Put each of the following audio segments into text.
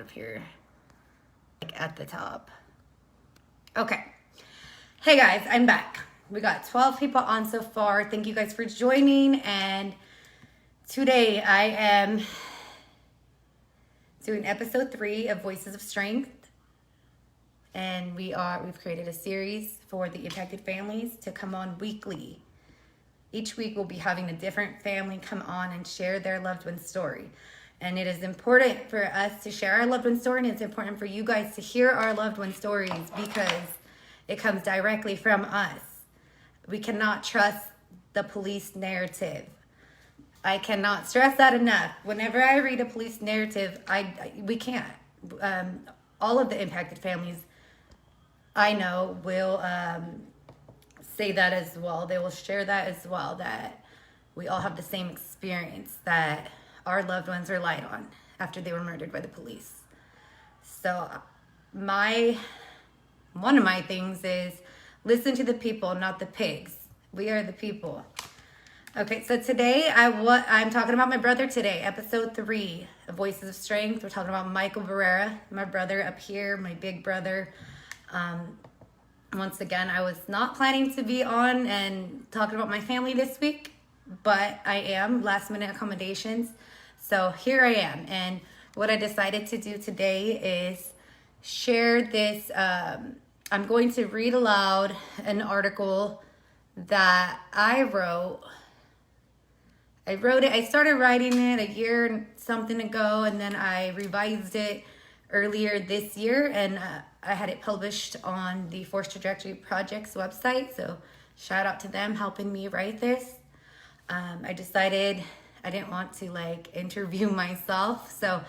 up here, like at the top. Okay. Hey guys, I'm back. We got 12 people on so far. Thank you guys for joining. And today I am doing episode 3 of Voices of Strength. And we've created a series for the impacted families to come on weekly. Each week we'll be having a different family come on and share their loved one's story. And it is important for us to share our loved one's story, and it's important for you guys to hear our loved one's stories because it comes directly from us. We cannot trust the police narrative. I cannot stress that enough. Whenever I read a police narrative, we can't. All of the impacted families I know will say that as well. They will share that as well, that we all have the same experience that our loved ones relied on after they were murdered by the police. So one of my things is listen to the people, not the pigs. We are the people. Okay, so today I'm talking about my brother today, episode 3 of Voices of Strength. We're talking about Marissa Barrera, my brother up here, my big brother. Once again, I was not planning to be on and talking about my family this week, but I am, last minute accommodations. So here I am. And what I decided to do today is share this. I'm going to read aloud an article that I wrote. I started writing it a year and something ago, and then I revised it earlier this year, and I had it published on the Force Trajectory Project's website, so shout out to them helping me write this. I decided I didn't want to interview myself, so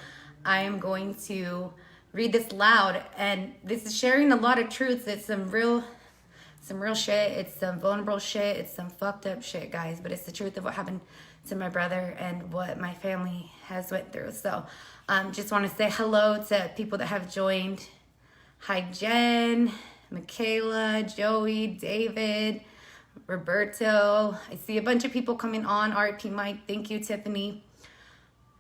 I am going to read this loud, and this is sharing a lot of truths. It's some real shit, it's some vulnerable shit, it's some fucked up shit, guys, but it's the truth of what happened to my brother and what my family has went through. So just want to say hello to people that have joined. Hi, Jen, Michaela, Joey, David, Roberto. I see a bunch of people coming on. RIP Mike, thank you, Tiffany.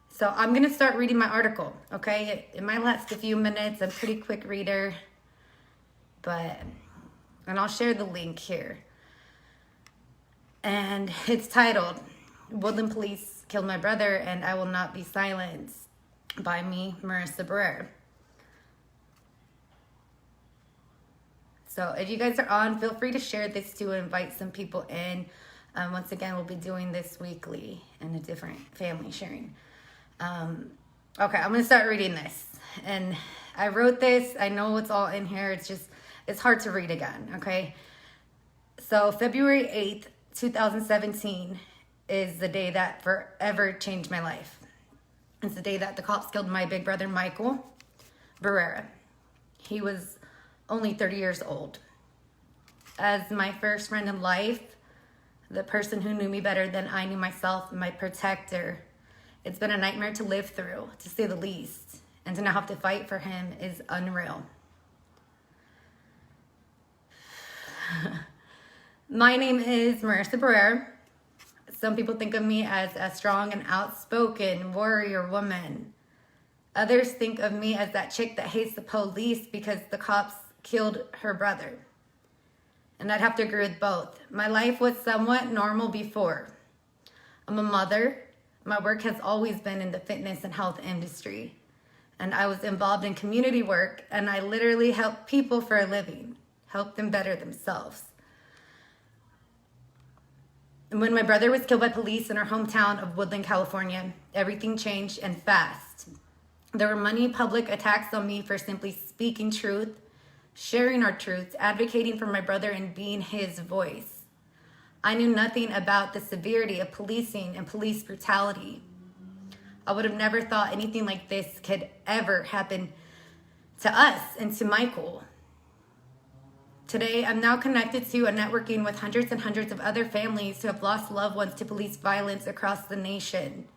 So I'm going to start reading my article, okay? It might last a few minutes. I'm a pretty quick reader, and I'll share the link here. And it's titled, Woodland Police Killed My Brother and I Will Not Be Silenced, by me, Marissa Barrera. So if you guys are on, feel free to share this too and invite some people in. Once again, we'll be doing this weekly in a different family sharing. Okay, I'm going to start reading this. And I wrote this. I know it's all in here. It's hard to read again, okay? So February 8th, 2017 is the day that forever changed my life. It's the day that the cops killed my big brother, Marissa Barrera. He was only 30 years old. As my first friend in life, the person who knew me better than I knew myself, my protector, it's been a nightmare to live through, to say the least. And to now have to fight for him is unreal. My name is Marissa Barrera. Some people think of me as a strong and outspoken warrior woman. Others think of me as that chick that hates the police because the cops killed her brother. And I'd have to agree with both. My life was somewhat normal before. I'm a mother. My work has always been in the fitness and health industry. And I was involved in community work, and I literally help people for a living, help them better themselves. And when my brother was killed by police in our hometown of Woodland, California, everything changed and fast. There were many public attacks on me for simply speaking truth, sharing our truths, advocating for my brother, and being his voice. I knew nothing about the severity of policing and police brutality. I would have never thought anything like this could ever happen to us and to Michael. Today, I'm now connected to and networking with hundreds and hundreds of other families who have lost loved ones to police violence across the nation.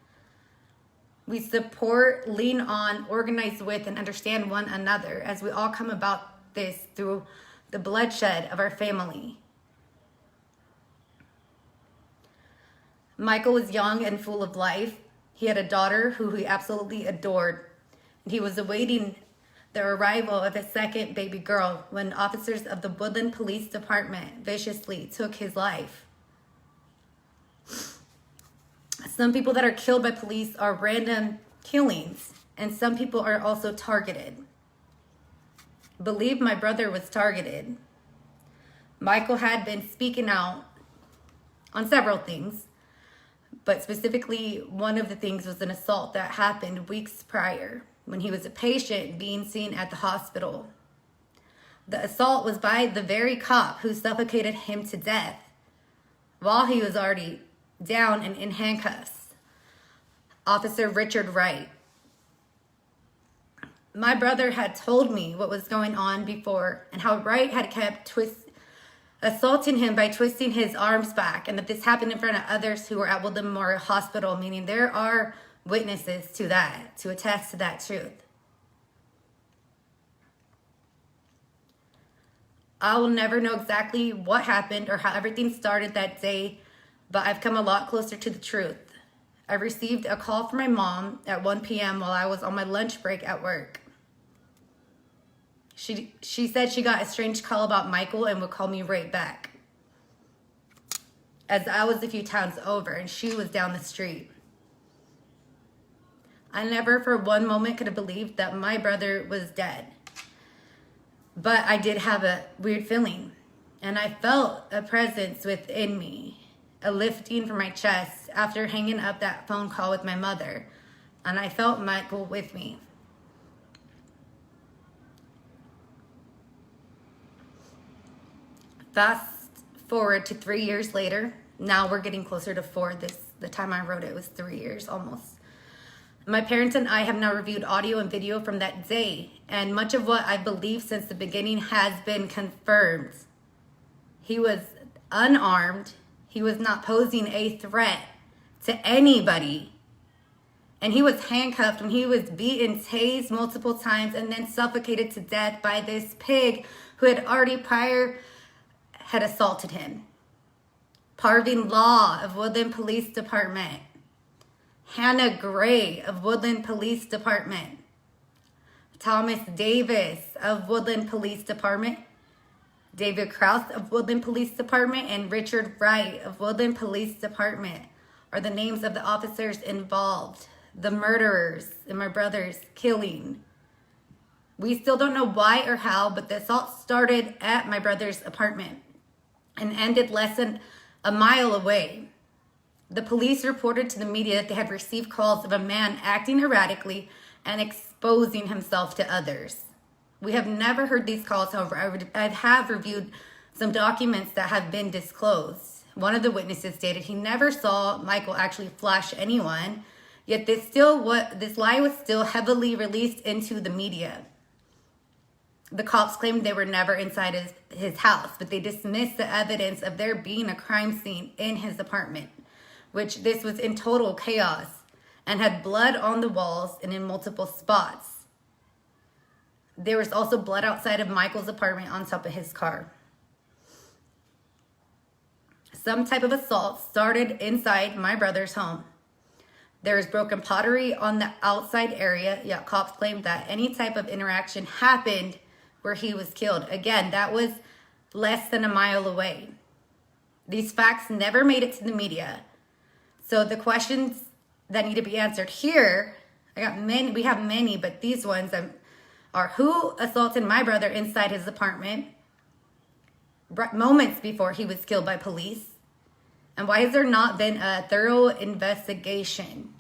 We support, lean on, organize with, and understand one another as we all come about this through the bloodshed of our family. Michael was young and full of life. He had a daughter who he absolutely adored. He was awaiting the arrival of his second baby girl when officers of the Woodland Police Department viciously took his life. Some people that are killed by police are random killings, and some people are also targeted. Believe my brother was targeted. Michael had been speaking out on several things, but specifically one of the things was an assault that happened weeks prior when he was a patient being seen at the hospital. The assault was by the very cop who suffocated him to death while he was already down and in handcuffs. Officer Richard Wright. My brother had told me what was going on before and how Wright had kept assaulting him by twisting his arms back, and that this happened in front of others who were at Woodland Memorial Hospital, meaning there are witnesses to that, to attest to that truth. I will never know exactly what happened or how everything started that day, but I've come a lot closer to the truth. I received a call from my mom at 1 p.m. while I was on my lunch break at work. She said she got a strange call about Michael and would call me right back, as I was a few towns over and she was down the street. I never for one moment could have believed that my brother was dead. But I did have a weird feeling, and I felt a presence within me, a lifting from my chest after hanging up that phone call with my mother, and I felt Michael with me. Fast forward to 3 years later. Now we're getting closer to 4. The time I wrote it was 3 years almost. My parents and I have now reviewed audio and video from that day, and much of what I believed since the beginning has been confirmed. He was unarmed. He was not posing a threat to anybody. And he was handcuffed when he was beaten, tased multiple times, and then suffocated to death by this pig who had already had assaulted him. Parveen Law of Woodland Police Department. Hannah Gray of Woodland Police Department. Thomas Davis of Woodland Police Department. David Krause of Woodland Police Department and Richard Wright of Woodland Police Department are the names of the officers involved, the murderers in my brother's killing. We still don't know why or how, but the assault started at my brother's apartment and ended less than a mile away. The police reported to the media that they had received calls of a man acting erratically and exposing himself to others. We have never heard these calls, however, I have reviewed some documents that have been disclosed. One of the witnesses stated he never saw Michael actually flash anyone, yet this lie was still heavily released into the media. The cops claimed they were never inside his house, but they dismissed the evidence of there being a crime scene in his apartment, which this was in total chaos and had blood on the walls and in multiple spots. There was also blood outside of Michael's apartment on top of his car. Some type of assault started inside my brother's home. There was broken pottery on the outside area, yet cops claimed that any type of interaction happened where he was killed. Again, that was less than a mile away. These facts never made it to the media. So the questions that need to be answered here, we have many, but these ones are who assaulted my brother inside his apartment moments before he was killed by police? And why has there not been a thorough investigation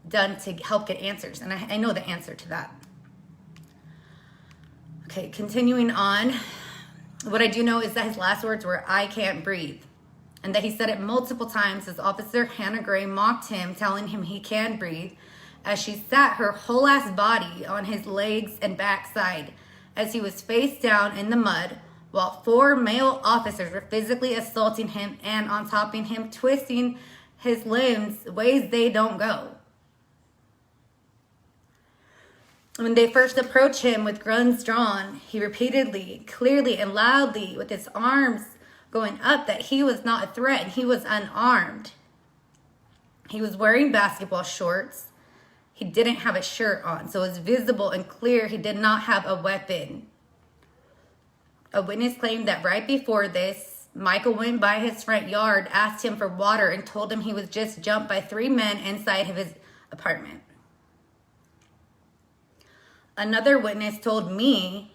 done to help get answers? And I know the answer to that. Okay, continuing on. What I do know is that his last words were, "I can't breathe." And that he said it multiple times as Officer Hannah Gray mocked him, telling him he can breathe, as she sat her whole ass body on his legs and backside as he was face down in the mud, while 4 male officers were physically assaulting him and on top of him, twisting his limbs ways they don't go. When they first approached him with guns drawn, he repeatedly, clearly, and loudly, with his arms going up, that he was not a threat and he was unarmed. He was wearing basketball shorts. He didn't have a shirt on, so it's visible and clear he did not have a weapon. A witness claimed that right before this, Michael went by his front yard, asked him for water, and told him he was just jumped by 3 men inside of his apartment. Another witness told me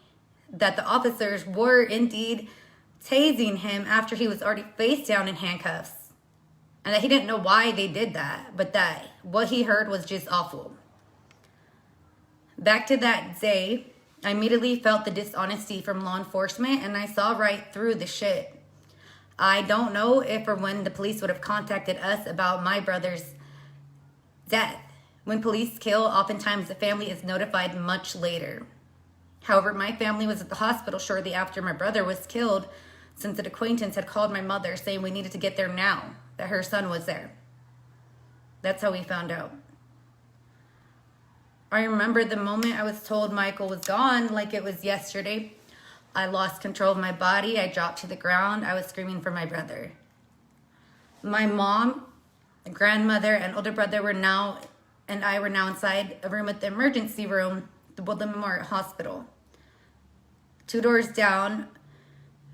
that the officers were indeed tasing him after he was already face down in handcuffs. And that he didn't know why they did that, but that what he heard was just awful. Back to that day, I immediately felt the dishonesty from law enforcement, and I saw right through the shit. I don't know if or when the police would have contacted us about my brother's death. When police kill, oftentimes the family is notified much later. However, my family was at the hospital shortly after my brother was killed, since an acquaintance had called my mother saying we needed to get there now, that her son was there. That's how we found out. I remember the moment I was told Michael was gone like it was yesterday. I lost control of my body. I dropped to the ground. I was screaming for my brother. My mom, grandmother, and older brother and I were now inside a room at the emergency room, the Woodland Memorial Hospital. 2 doors down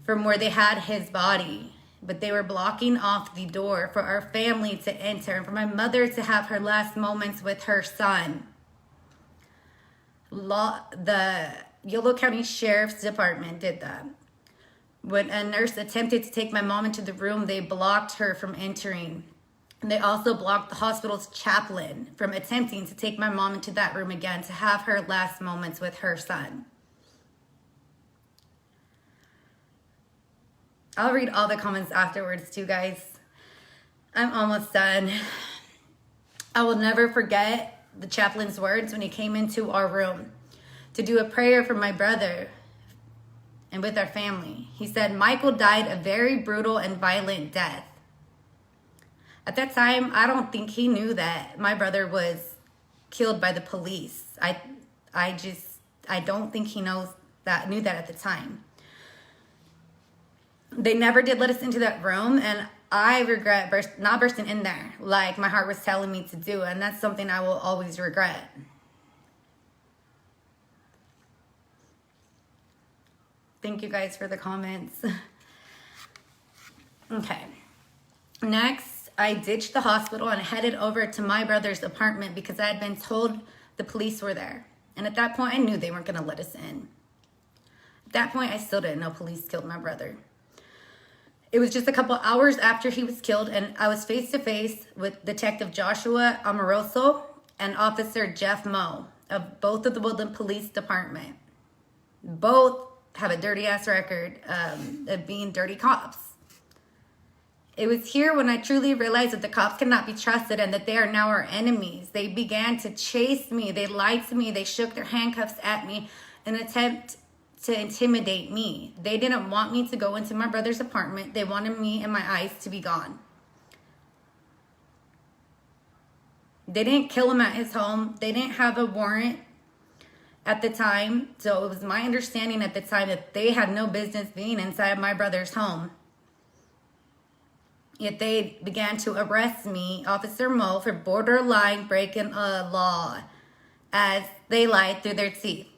from where they had his body, but they were blocking off the door for our family to enter and for my mother to have her last moments with her son. The Yolo County Sheriff's Department did that. When a nurse attempted to take my mom into the room, they blocked her from entering. And they also blocked the hospital's chaplain from attempting to take my mom into that room again to have her last moments with her son. I'll read all the comments afterwards too, guys. I'm almost done. I will never forget the chaplain's words when he came into our room to do a prayer for my brother and with our family. He said, Michael died a very brutal and violent death. At that time, I don't think he knew that my brother was killed by the police. I don't think he knew that at the time. They never did let us into that room, and I regret not bursting in there like my heart was telling me to do, and that's something I will always regret. Thank you guys for the comments. Okay. Next, I ditched the hospital and headed over to my brother's apartment because I had been told the police were there. And at that point, I knew they weren't going to let us in. At that point, I still didn't know police killed my brother. It was just a couple hours after he was killed, and I was face to face with Detective Joshua Amoroso and Officer Jeff Moe of both of the Woodland Police Department. Both have a dirty ass record of being dirty cops. It was here when I truly realized that the cops cannot be trusted and that they are now our enemies. They began to chase me. They lied to me. They shook their handcuffs at me in an attempt to intimidate me. They didn't want me to go into my brother's apartment. They wanted me and my eyes to be gone. They didn't kill him at his home. They didn't have a warrant at the time. So it was my understanding at the time that they had no business being inside my brother's home. Yet they began to arrest me, Officer Moe, for borderline breaking a law as they lied through their teeth.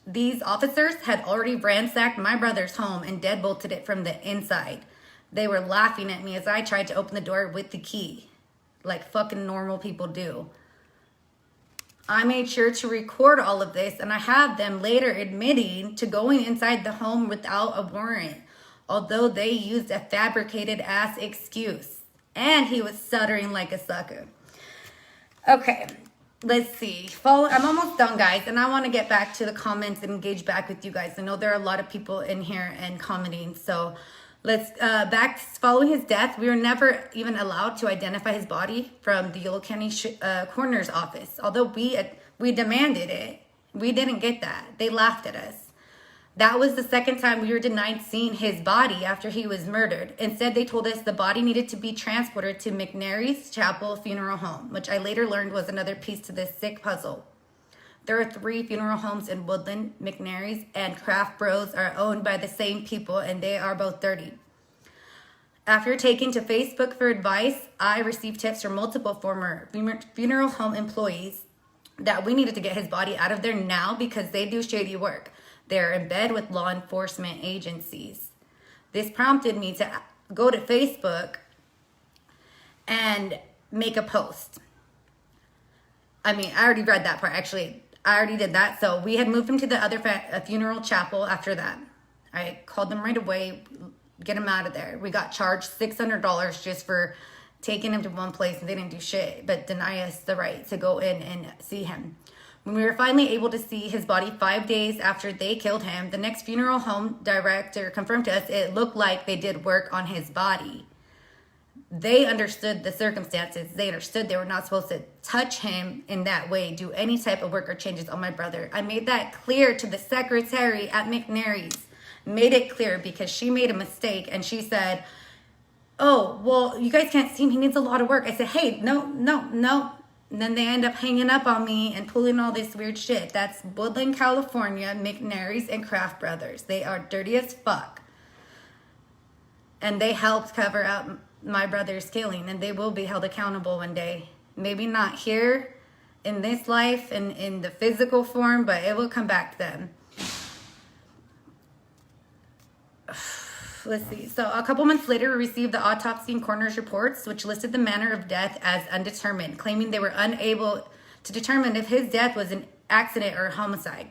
These officers had already ransacked my brother's home and deadbolted it from the inside. They were laughing at me as I tried to open the door with the key, like fucking normal people do. I made sure to record all of this, and I have them later admitting to going inside the home without a warrant, although they used a fabricated ass excuse. And he was stuttering like a sucker. Okay, let's see. I'm almost done, guys, and I want to get back to the comments and engage back with you guys. I know there are a lot of people in here and commenting, so let's back following his death. We were never even allowed to identify his body from the Yolo County coroner's office, although we demanded it. We didn't get that. They laughed at us. That was the second time we were denied seeing his body after he was murdered. Instead, they told us the body needed to be transported to McNary's Chapel Funeral Home, which I later learned was another piece to this sick puzzle. There are 3 funeral homes in Woodland. McNary's and Craft Bros are owned by the same people, and they are both dirty. After taking to Facebook for advice, I received tips from multiple former funeral home employees that we needed to get his body out of there now because they do shady work. They're in bed with law enforcement agencies. This prompted me to go to Facebook and make a post. I mean, I already read that part, actually. I already did that. So we had moved him to the other funeral chapel after that. I called them right away, get him out of there. We got charged $600 just for taking him to one place, and they didn't do shit but deny us the right to go in and see him. When we were finally able to see his body 5 days after they killed him, the next funeral home director confirmed to us it looked like they did work on his body. They understood the circumstances. They understood they were not supposed to touch him in that way, do any type of work or changes on my brother. I made that clear to the secretary at McNary's. Made it clear because she made a mistake and she said, oh, well, you guys can't see him. He needs a lot of work. I said, hey, no. And then they end up hanging up on me and pulling all this weird shit. That's Woodland, California, McNary's, and Kraft Brothers. They are dirty as fuck. And they helped cover up my brother's killing, and they will be held accountable one day. Maybe not here in this life and in the physical form, but it will come back to them. Let's see. So a couple months later, we received the autopsy and coroner's reports, which listed the manner of death as undetermined, claiming they were unable to determine if his death was an accident or a homicide.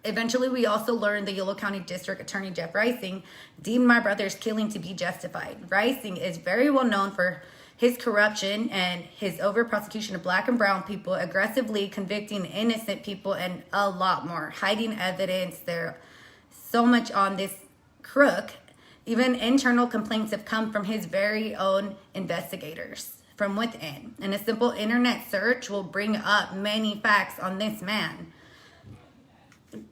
Eventually, we also learned the Yolo County District Attorney Jeff Rising deemed my brother's killing to be justified. Rising is very well known for his corruption and his over-prosecution of black and brown people, aggressively convicting innocent people, and a lot more, hiding evidence. There's so much on this crook. Even internal complaints have come from his very own investigators from within. And a simple internet search will bring up many facts on this man.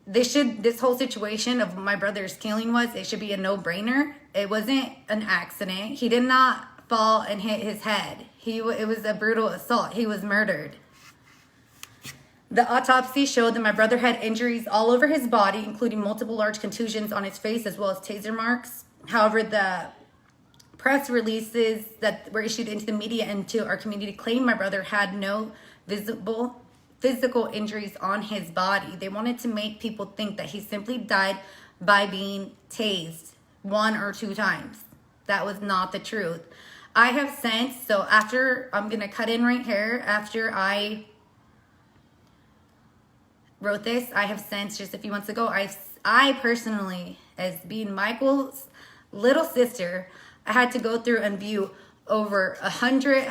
This whole situation of my brother's killing it should be a no-brainer. It wasn't an accident. He did not fall and hit his head. It was a brutal assault. He was murdered. The autopsy showed that my brother had injuries all over his body, including multiple large contusions on his face as well as taser marks. However, the press releases that were issued into the media and to our community claimed my brother had no visible physical injuries on his body. They wanted to make people think that he simply died by being tased 1 or 2 times. That was not the truth. I have since, so after, I'm going to cut in right here, after I wrote this, I have since, just a few months ago, I personally, as being Michael's little sister, I had to go through and view over 100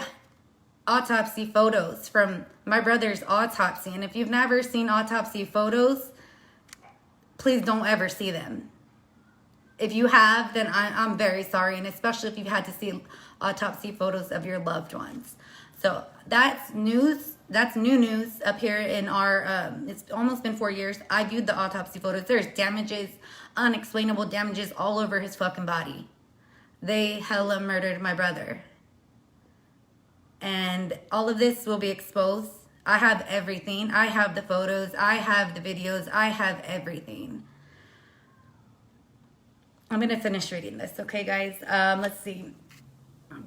autopsy photos from my brother's autopsy. And if you've never seen autopsy photos, please don't ever see them. If you have, then I'm very sorry, and especially if you've had to see autopsy photos of your loved ones. So that's news. That's new news up here in our, it's almost been 4 years. I viewed the autopsy photos. There's damages, unexplainable damages all over his fucking body. They hella murdered my brother. And all of this will be exposed. I have everything. I have the photos. I have the videos. I have everything. I'm going to finish reading this, okay, guys? Let's see.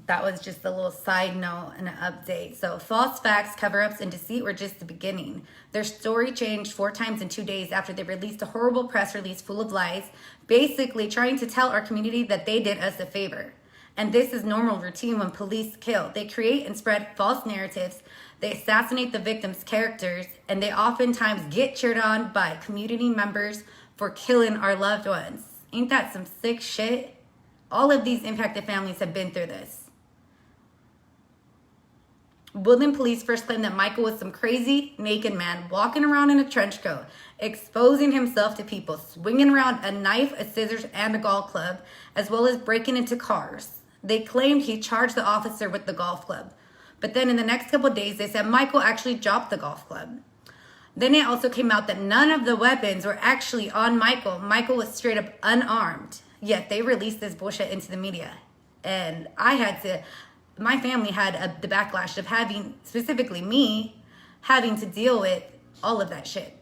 That was just a little side note and an update. So false facts, cover-ups, and deceit were just the beginning. Their story changed 4 times in 2 days after they released a horrible press release full of lies, basically trying to tell our community that they did us a favor. And this is normal routine when police kill. They create and spread false narratives. They assassinate the victims' characters, and they oftentimes get cheered on by community members for killing our loved ones. Ain't that some sick shit? All of these impacted families have been through this. Woodland police first claimed that Michael was some crazy naked man walking around in a trench coat, exposing himself to people, swinging around a knife, a scissors, and a golf club, as well as breaking into cars. They claimed he charged the officer with the golf club. But then in the next couple of days, they said Michael actually dropped the golf club. Then it also came out that none of the weapons were actually on Michael. Michael was straight up unarmed. Yet they released this bullshit into the media. And my family had the backlash of having, specifically me, having to deal with all of that shit.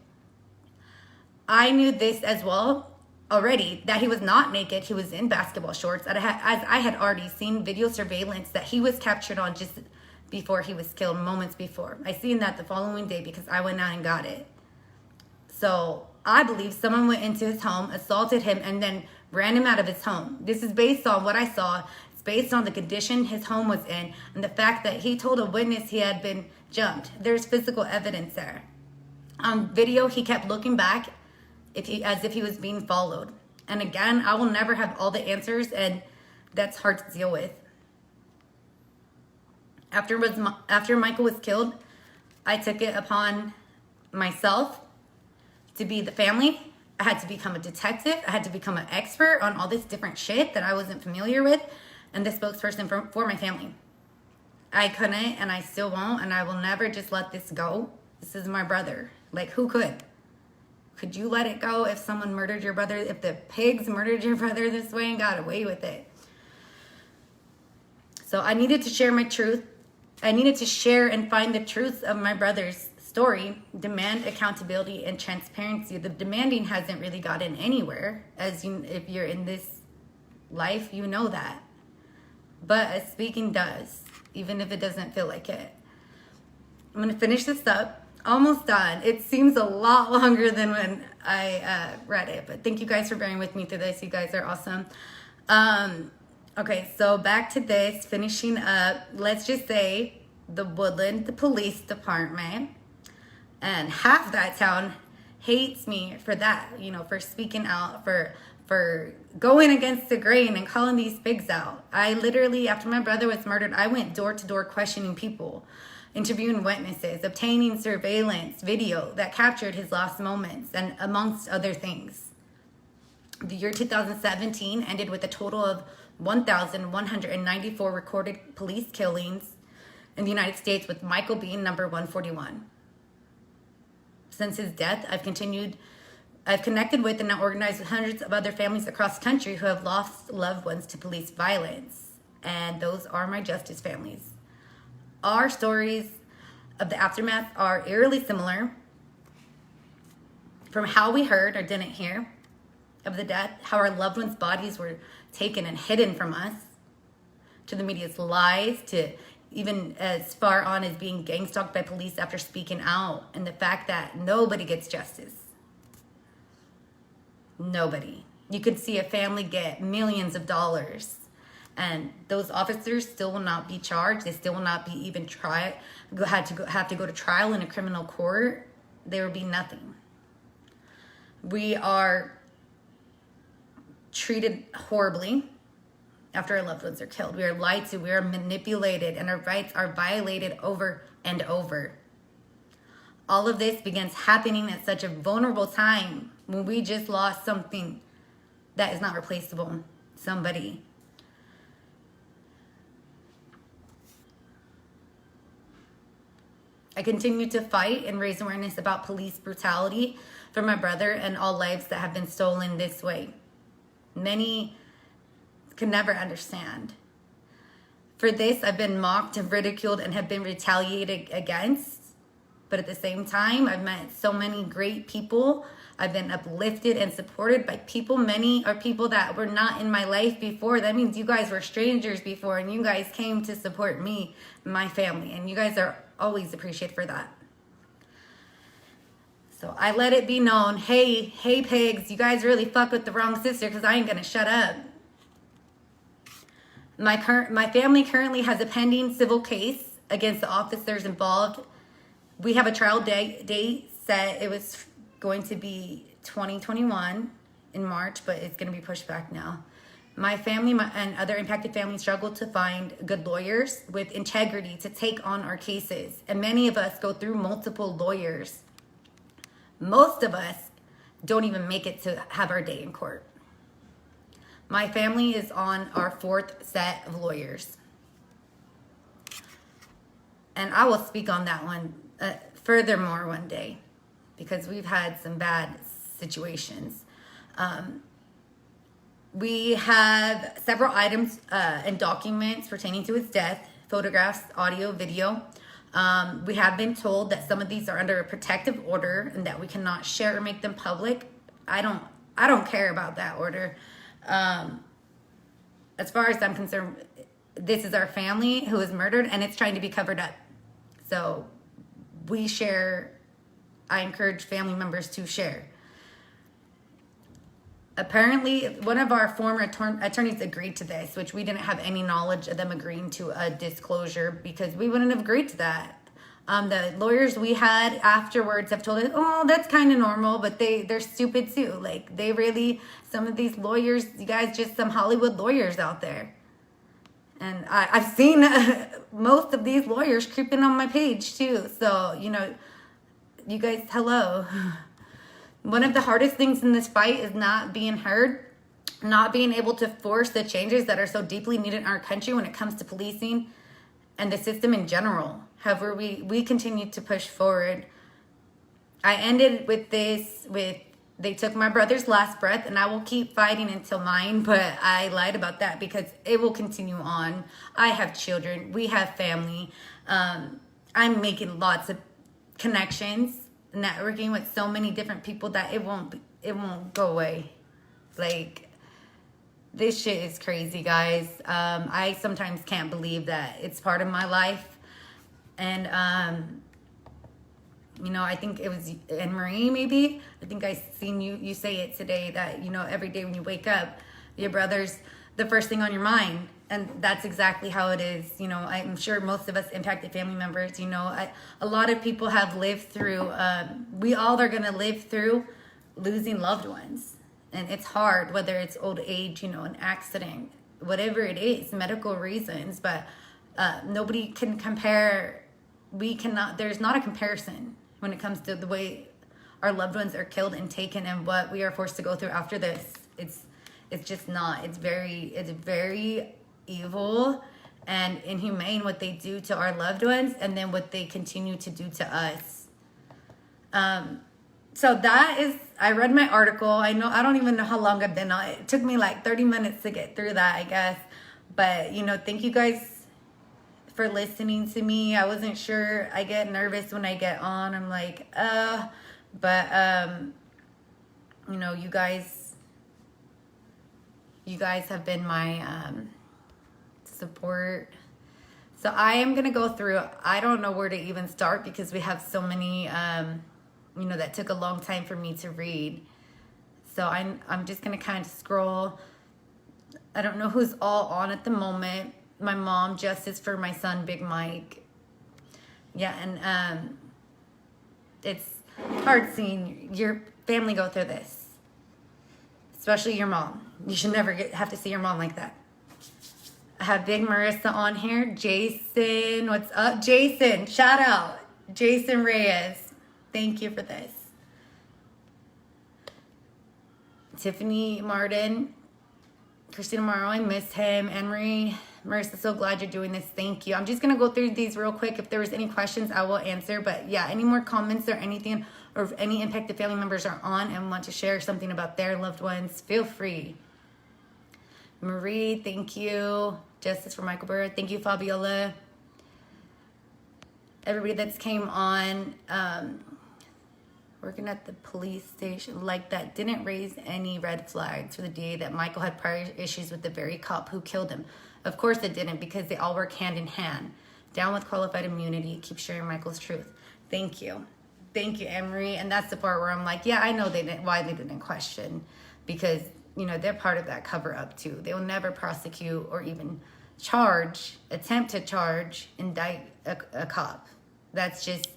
I knew this as well. already that he was not naked. He was in basketball shorts. As I had already seen video surveillance that he was captured on just before he was killed, moments before. I seen that the following day because I went out and got it. So I believe someone went into his home, assaulted him, and then ran him out of his home. This is based on what I saw. It's based on the condition his home was in and the fact that he told a witness he had been jumped. There's physical evidence there. On video, he kept looking back as if he was being followed. And again, I will never have all the answers, and that's hard to deal with. After Michael was killed, I took it upon myself to be the family. I had to become a detective. I had to become an expert on all this different shit that I wasn't familiar with, and the spokesperson for my family. I couldn't, and I still won't, and I will never just let this go. This is my brother. Like, who could? Could you let it go if someone murdered your brother? If the pigs murdered your brother this way and got away with it? So I needed to share my truth. I needed to share and find the truth of my brother's story, demand accountability and transparency. The demanding hasn't really gotten anywhere. If you're in this life, you know that. But speaking does, even if it doesn't feel like it. I'm going to finish this up. Almost done. It seems a lot longer than when I read it, but thank you guys for bearing with me through this. You guys are awesome. Okay, so back to this, finishing up. Let's just say the Woodland, the police department, and half that town hates me for that, for speaking out, for going against the grain and calling these pigs out. I literally, after my brother was murdered, I went door to door questioning people, interviewing witnesses, obtaining surveillance video that captured his last moments, and amongst other things. The year 2017 ended with a total of 1,194 recorded police killings in the United States, with Michael being number 141. Since his death, I've connected with and now organized with hundreds of other families across the country who have lost loved ones to police violence. And those are my justice families. Our stories of the aftermath are eerily similar. From how we heard or didn't hear of the death, how our loved ones' bodies were taken and hidden from us, to the media's lies, to even as far on as being gang-stalked by police after speaking out, and the fact that nobody gets justice. Nobody. You could see a family get millions of dollars, and those officers still will not be charged. They still will not be even have to go to trial in a criminal court. There will be nothing. We are treated horribly after our loved ones are killed. We are lied to, we are manipulated, and our rights are violated over and over. All of this begins happening at such a vulnerable time when we just lost something that is not replaceable. Somebody. I continue to fight and raise awareness about police brutality for my brother and all lives that have been stolen this way. Many can never understand. For this, I've been mocked and ridiculed and have been retaliated against. But at the same time, I've met so many great people. I've been uplifted and supported by people. Many are people that were not in my life before. That means you guys were strangers before, and you guys came to support me and my family. And you guys are always appreciated for that. So I let it be known, hey pigs, you guys really fuck with the wrong sister, because I ain't gonna shut up. My family currently has a pending civil case against the officers involved. We have a trial date set. It was going to be 2021 in March, but it's going to be pushed back now. My family and other impacted families struggle to find good lawyers with integrity to take on our cases. And many of us go through multiple lawyers. Most of us don't even make it to have our day in court. My family is on our fourth set of lawyers. And I will speak on that one furthermore one day, because we've had some bad situations. We have several items and documents pertaining to his death, photographs, audio, video. We have been told that some of these are under a protective order and that we cannot share or make them public. I I don't care about that order. As far as I'm concerned, this is our family who was murdered, and it's trying to be covered up. So I encourage family members to share. Apparently, one of our former attorneys agreed to this, which we didn't have any knowledge of them agreeing to a disclosure because we wouldn't have agreed to that. The lawyers we had afterwards have told us, oh, that's kind of normal, but they're stupid too. Like, some of these lawyers, you guys, just some Hollywood lawyers out there. And I've seen most of these lawyers creeping on my page too. So, you guys, hello. One of the hardest things in this fight is not being heard, not being able to force the changes that are so deeply needed in our country when it comes to policing and the system in general. However, we continue to push forward. I ended with they took my brother's last breath, and I will keep fighting until mine, but I lied about that because it will continue on. I have children. We have family. I'm making lots of connections, networking with so many different people that it won't go away. Like, this shit is crazy, guys. I sometimes can't believe that it's part of my life. And, I think it was Anne-Marie, maybe. I think I seen you say it today that, every day when you wake up, your brother's the first thing on your mind. And that's exactly how it is. I'm sure most of us impacted family members, a lot of people have lived through, we all are going to live through losing loved ones. And it's hard, whether it's old age, an accident, whatever it is, medical reasons. But nobody can compare. There's not a comparison when it comes to the way our loved ones are killed and taken and what we are forced to go through after this. It's just not. It's very evil and inhumane what they do to our loved ones and then what they continue to do to us. So that is, I read my article. I don't even know how long I've been on it. It took me like 30 minutes to get through that, I guess. But, thank you guys for listening to me. I wasn't sure. I get nervous when I get on. I'm like, but, you guys have been my, support. So I am going to go through, I don't know where to even start because we have so many, that took a long time for me to read. So I'm just going to kind of scroll. I don't know who's all on at the moment. My mom, Justice for my son, Big Mike. Yeah, and it's hard seeing your family go through this. Especially your mom. You should never have to see your mom like that. I have Big Marissa on here. Jason, what's up? Jason, shout out. Jason Reyes. Thank you for this. Tiffany Martin. Christina Morrow, I miss him. Anne-Marie, Marissa, so glad you're doing this. Thank you. I'm just going to go through these real quick. If there was any questions, I will answer. But yeah, any more comments or anything, or if any impacted family members are on and want to share something about their loved ones, feel free. Marie, thank you. Justice for Michael Burr. Thank you, Fabiola. Everybody that's came on, working at the police station like that didn't raise any red flags for the DA that Michael had prior issues with the very cop who killed him. Of course it didn't, because they all work hand in hand. Down with qualified immunity. Keep sharing Michael's truth. Thank you. Thank you, Anne-Marie. And that's the part where I'm like, yeah, I know why they didn't question, because they're part of that cover up too. They will never prosecute or even attempt to charge, indict a cop. That's just,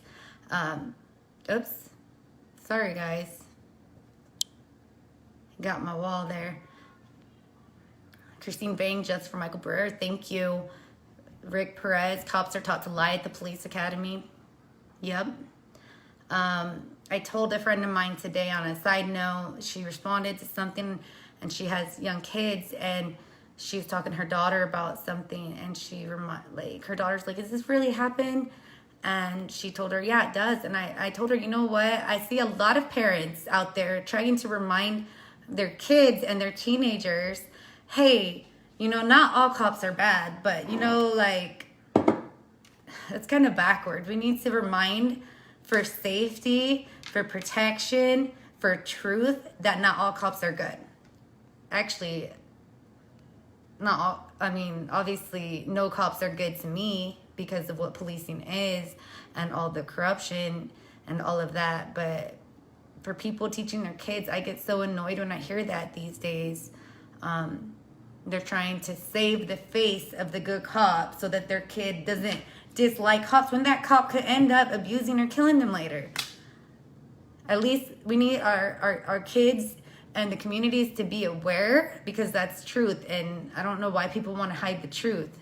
oops. Sorry, guys. Got my wall there. Christine Bang, just for Michael Brewer. Thank you. Rick Perez, cops are taught to lie at the police academy. Yep. I told a friend of mine today on a side note, she responded to something, and she has young kids, and she was talking to her daughter about something, and her daughter's like, "Does this really happen?" And she told her, yeah, it does. And I told her, you know what? I see a lot of parents out there trying to remind their kids and their teenagers, hey, not all cops are bad, but, it's kind of backwards. We need to remind for safety, for protection, for truth that not all cops are good. Actually, not all, I mean, obviously no cops are good to me because of what policing is and all the corruption and all of that. But for people teaching their kids, I get so annoyed when I hear that these days. They're trying to save the face of the good cop so that their kid doesn't dislike cops when that cop could end up abusing or killing them later. At least we need our kids and the communities to be aware, because that's truth, and I don't know why people want to hide the truth.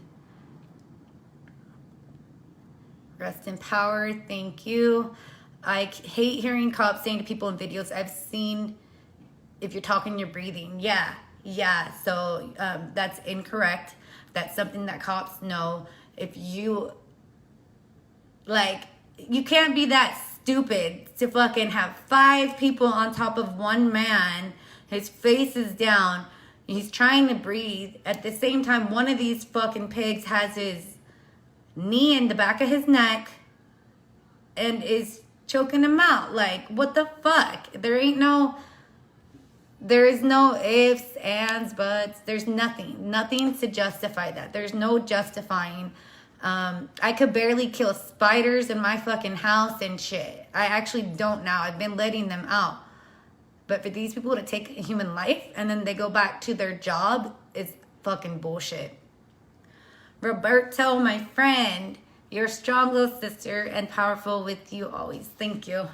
Rest in power, thank you. I hate hearing cops saying to people in videos, I've seen, if you're talking, you're breathing. Yeah, so that's incorrect. That's something that cops know. If you, like, you can't be that stupid to fucking have 5 people on top of one man. His face is down. He's trying to breathe. At the same time, one of these fucking pigs has his knee in the back of his neck and is choking him out. Like, what the fuck? There is no ifs, ands, buts. There's nothing to justify that. There's no justifying. I could barely kill spiders in my fucking house and shit. I actually don't now. I've been letting them out. But for these people to take a human life and then they go back to their job is fucking bullshit. Roberto, my friend, you're a strong little sister and powerful with you always. Thank you.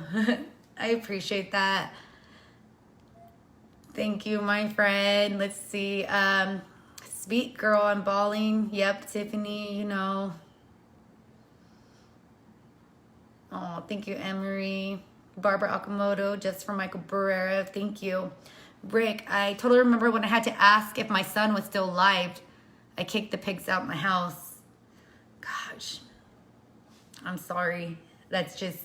I appreciate that. Thank you, my friend. Let's see. Sweet girl, I'm bawling. Yep, Tiffany, you know. Oh, thank you, Emery. Barbara Okamoto, just for Michael Barrera. Thank you. Rick, I totally remember when I had to ask if my son was still alive. I kicked the pigs out my house. Gosh. I'm sorry. That's just...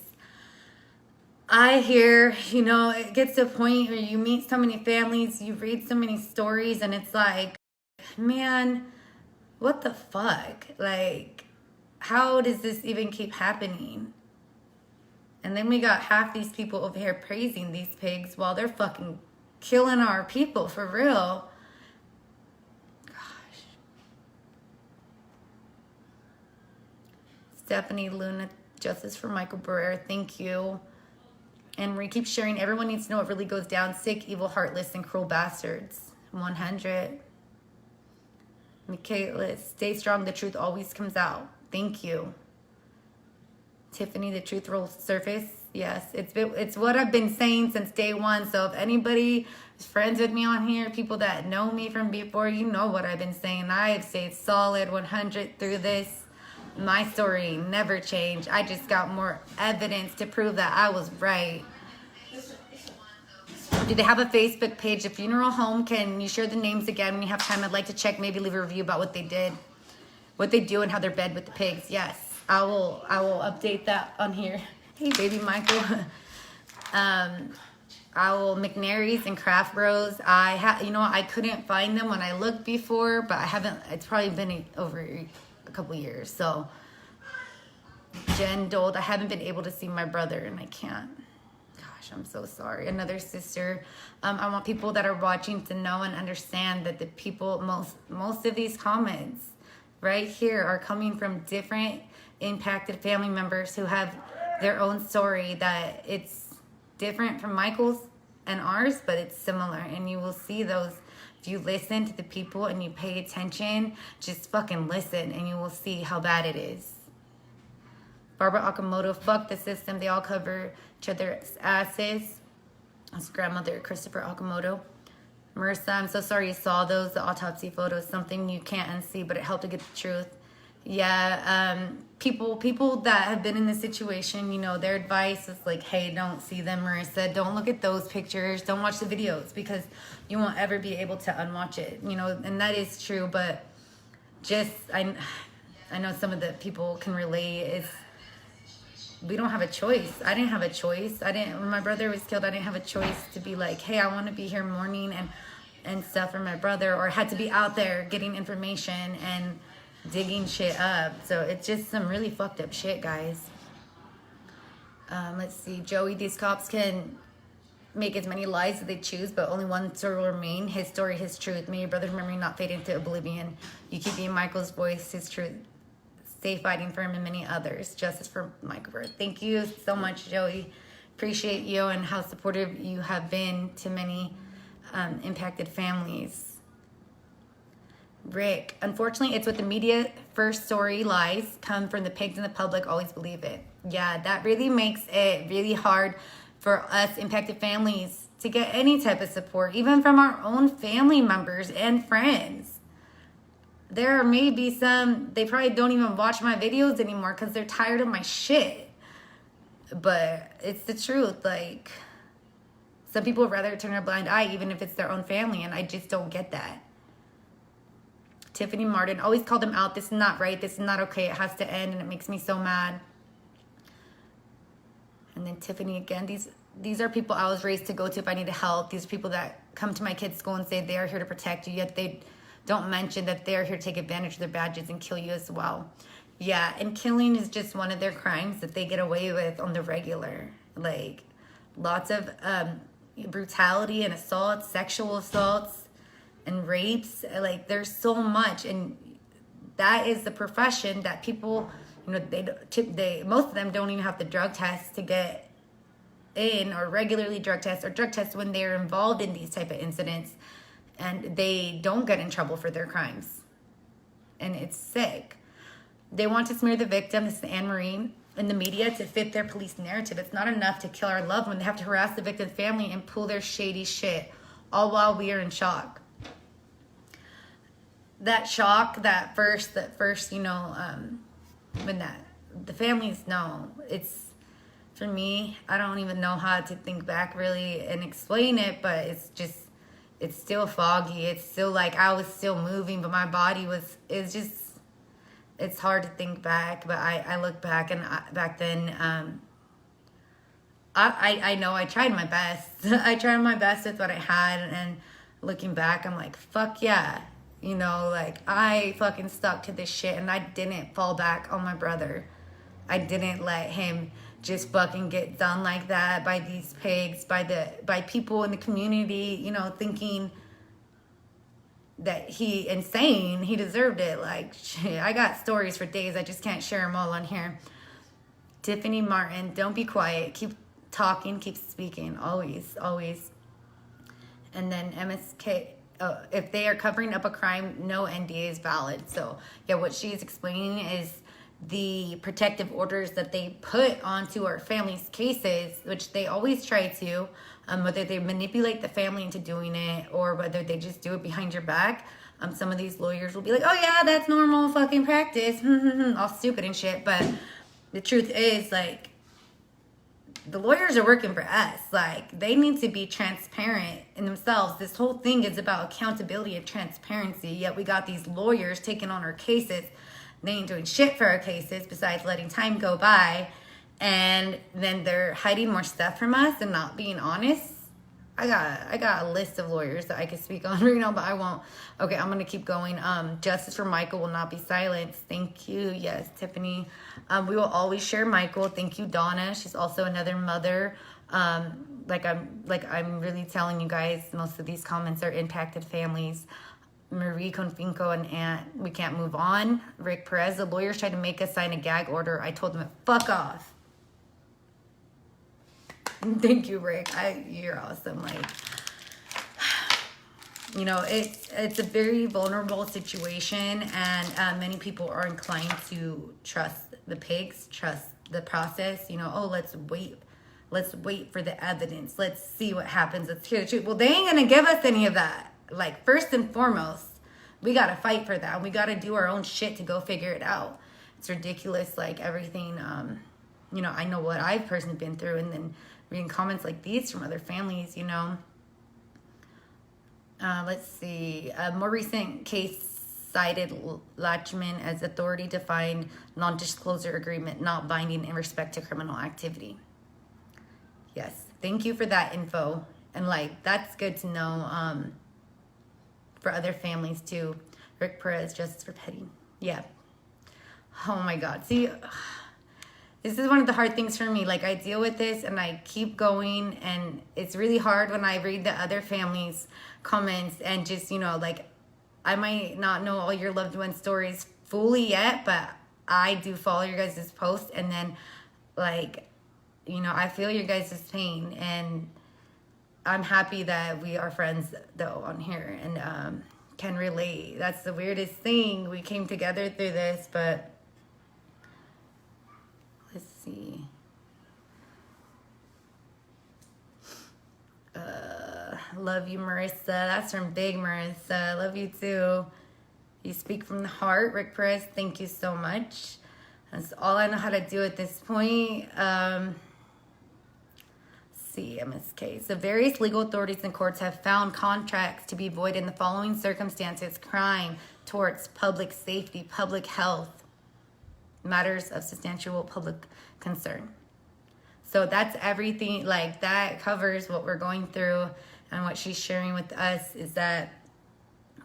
I hear, you know, it gets to a point where you meet so many families, you read so many stories, and it's like, man, what the fuck? Like, how does this even keep happening? And then we got half these people over here praising these pigs while they're fucking killing our people, for real. Gosh. Stephanie Luna, justice for Michael Barrera, thank you. And we keep sharing, everyone needs to know what really goes down. Sick, evil, heartless, and cruel bastards. 100. Michaela, stay strong, the truth always comes out. Thank you. Tiffany, the truth will surface. Yes, it's what I've been saying since day one. So if anybody is friends with me on here, people that know me from before, you know what I've been saying. I have stayed solid 100 through this. My story never changed. I just got more evidence to prove that I was right. Do they have a Facebook page? The funeral home, can you share the names again when you have time? I'd like to check, maybe leave a review about what they did, what they do, and how they're bed with the pigs. Yes, I will update that on here. Hey, baby Michael. I will, McNary's and Craft Bros. I couldn't find them when I looked before, but I haven't, it's probably been over a couple years. So Jen Dold, I haven't been able to see my brother and I can't. Gosh, I'm so sorry. Another sister. I want people that are watching to know and understand that the people, most of these comments right here are coming from different impacted family members who have their own story, that it's different from Michael's and ours, but it's similar. And you will see those. If you listen to the people and you pay attention, just fucking listen and you will see how bad it is. Barbara Okamoto, fuck the system. They all cover each other's asses. That's grandmother, Christopher Okamoto. Marissa, I'm so sorry you saw those. The autopsy photos, something you can't unsee, but it helped to get the truth. Yeah, people that have been in this situation, you know, their advice is like, hey, don't see them, Marissa. Don't look at those pictures. Don't watch the videos because you won't ever be able to unwatch it, you know, and that is true. But just, I know some of the people can relate. Is we don't have a choice. I didn't have a choice. When my brother was killed, I didn't have a choice to be like, hey, I want to be here mourning and stuff for my brother, or had to be out there getting information and digging shit up. So it's just some really fucked up shit, guys. Let's see, Joey, these cops can make as many lies as they choose, but only one story will remain. His story, his truth. May your brother's memory not fade into oblivion. You keep being Michael's voice, his truth. Stay fighting for him and many others. Justice for Michael Bird. Thank you so much, Joey. Appreciate you and how supportive you have been to many impacted families. Rick, unfortunately, it's what the media first story lies come from the pigs and the public always believe it. Yeah, that really makes it really hard for us impacted families to get any type of support, even from our own family members and friends. There may be some, they probably don't even watch my videos anymore because they're tired of my shit. But it's the truth. Like, some people would rather turn a blind eye even if it's their own family, and I just don't get that. Tiffany Martin, always call them out. This is not right. This is not okay. It has to end, and it makes me so mad. And then Tiffany again, these are people I was raised to go to if I needed help. These are people that come to my kids' school and say they are here to protect you, yet they don't mention that they're here to take advantage of their badges and kill you as well. Yeah, and killing is just one of their crimes that they get away with on the regular. Like, lots of brutality and assaults, sexual assaults, and rapes. Like, there's so much, and that is the profession that people, you know, they most of them don't even have the drug test to get in, or regularly drug test, or drug test when they're involved in these type of incidents, and they don't get in trouble for their crimes, and it's sick. They want to smear the victim, this is Anne Marie, in the media to fit their police narrative. It's not enough to kill our loved one. They have to harass the victim's family and pull their shady shit, all while we are in shock. That shock, that first, you know, when the families know, it's, for me, I don't even know how to think back really and explain it, but it's still foggy. It's still like I was still moving, but my body it's hard to think back. But I look back, and back then, I know I tried my best. I tried my best with what I had, and looking back, I'm like, fuck yeah. You know, like, I fucking stuck to this shit, and I didn't fall back on my brother. I didn't let him just fucking get done like that by these pigs, by people in the community, you know, thinking that he deserved it. Like, shit, I got stories for days. I just can't share them all on here. Tiffany Martin, don't be quiet. Keep talking, keep speaking. Always, always. And then MSK, if they are covering up a crime, no NDA is valid. So, yeah, what she's explaining is the protective orders that they put onto our families' cases, which they always try to, whether they manipulate the family into doing it or whether they just do it behind your back. Some of these lawyers will be like, oh yeah, that's normal fucking practice, all stupid and shit. But the truth is, like, the lawyers are working for us. Like, they need to be transparent in themselves. This whole thing is about accountability and transparency, yet we got these lawyers taking on our cases. They ain't doing shit for our cases besides letting time go by, and then they're hiding more stuff from us and not being honest. I got a list of lawyers that I could speak on right now, but I won't. Okay, I'm gonna keep going. Justice for Michael will not be silenced. Thank you. Yes, Tiffany. We will always share Michael. Thank you, Donna. She's also another mother. Like I'm really telling you guys, most of these comments are impacted families. Marie Confinco and Aunt, we can't move on. Rick Perez, the lawyers tried to make us sign a gag order. I told them, fuck off. Thank you, Rick. You're awesome. Like, you know, it's a very vulnerable situation, and many people are inclined to trust the pigs, trust the process. You know, oh, let's wait for the evidence. Let's see what happens. Let's hear the truth. Well, they ain't gonna give us any of that. Like, first and foremost, we gotta fight for that. We gotta do our own shit to go figure it out. It's ridiculous, like, everything, you know, I know what I've personally been through, and then reading comments like these from other families, you know. Let's see. A more recent case cited Lachman as authority to find non-disclosure agreement not binding in respect to criminal activity. Yes, thank you for that info. And, like, that's good to know, for other families too. Rick Perez, Justice for Petty. Yeah. Oh my God. See, this is one of the hard things for me. Like, I deal with this and I keep going, and it's really hard when I read the other families' comments and just, you know, like, I might not know all your loved ones' stories fully yet, but I do follow your guys' posts, and then, like, you know, I feel your guys' pain, and I'm happy that we are friends, though, on here, and can relate. That's the weirdest thing. We came together through this, but let's see. Love you, Marissa. That's from Big Marissa. Love you too. You speak from the heart. Rick Perez, thank you so much. That's all I know how to do at this point. Let's see, MSK. So various legal authorities and courts have found contracts to be void in the following circumstances: crime, torts, public safety, public health, matters of substantial public concern. So that's everything. Like, that covers what we're going through, and what she's sharing with us is that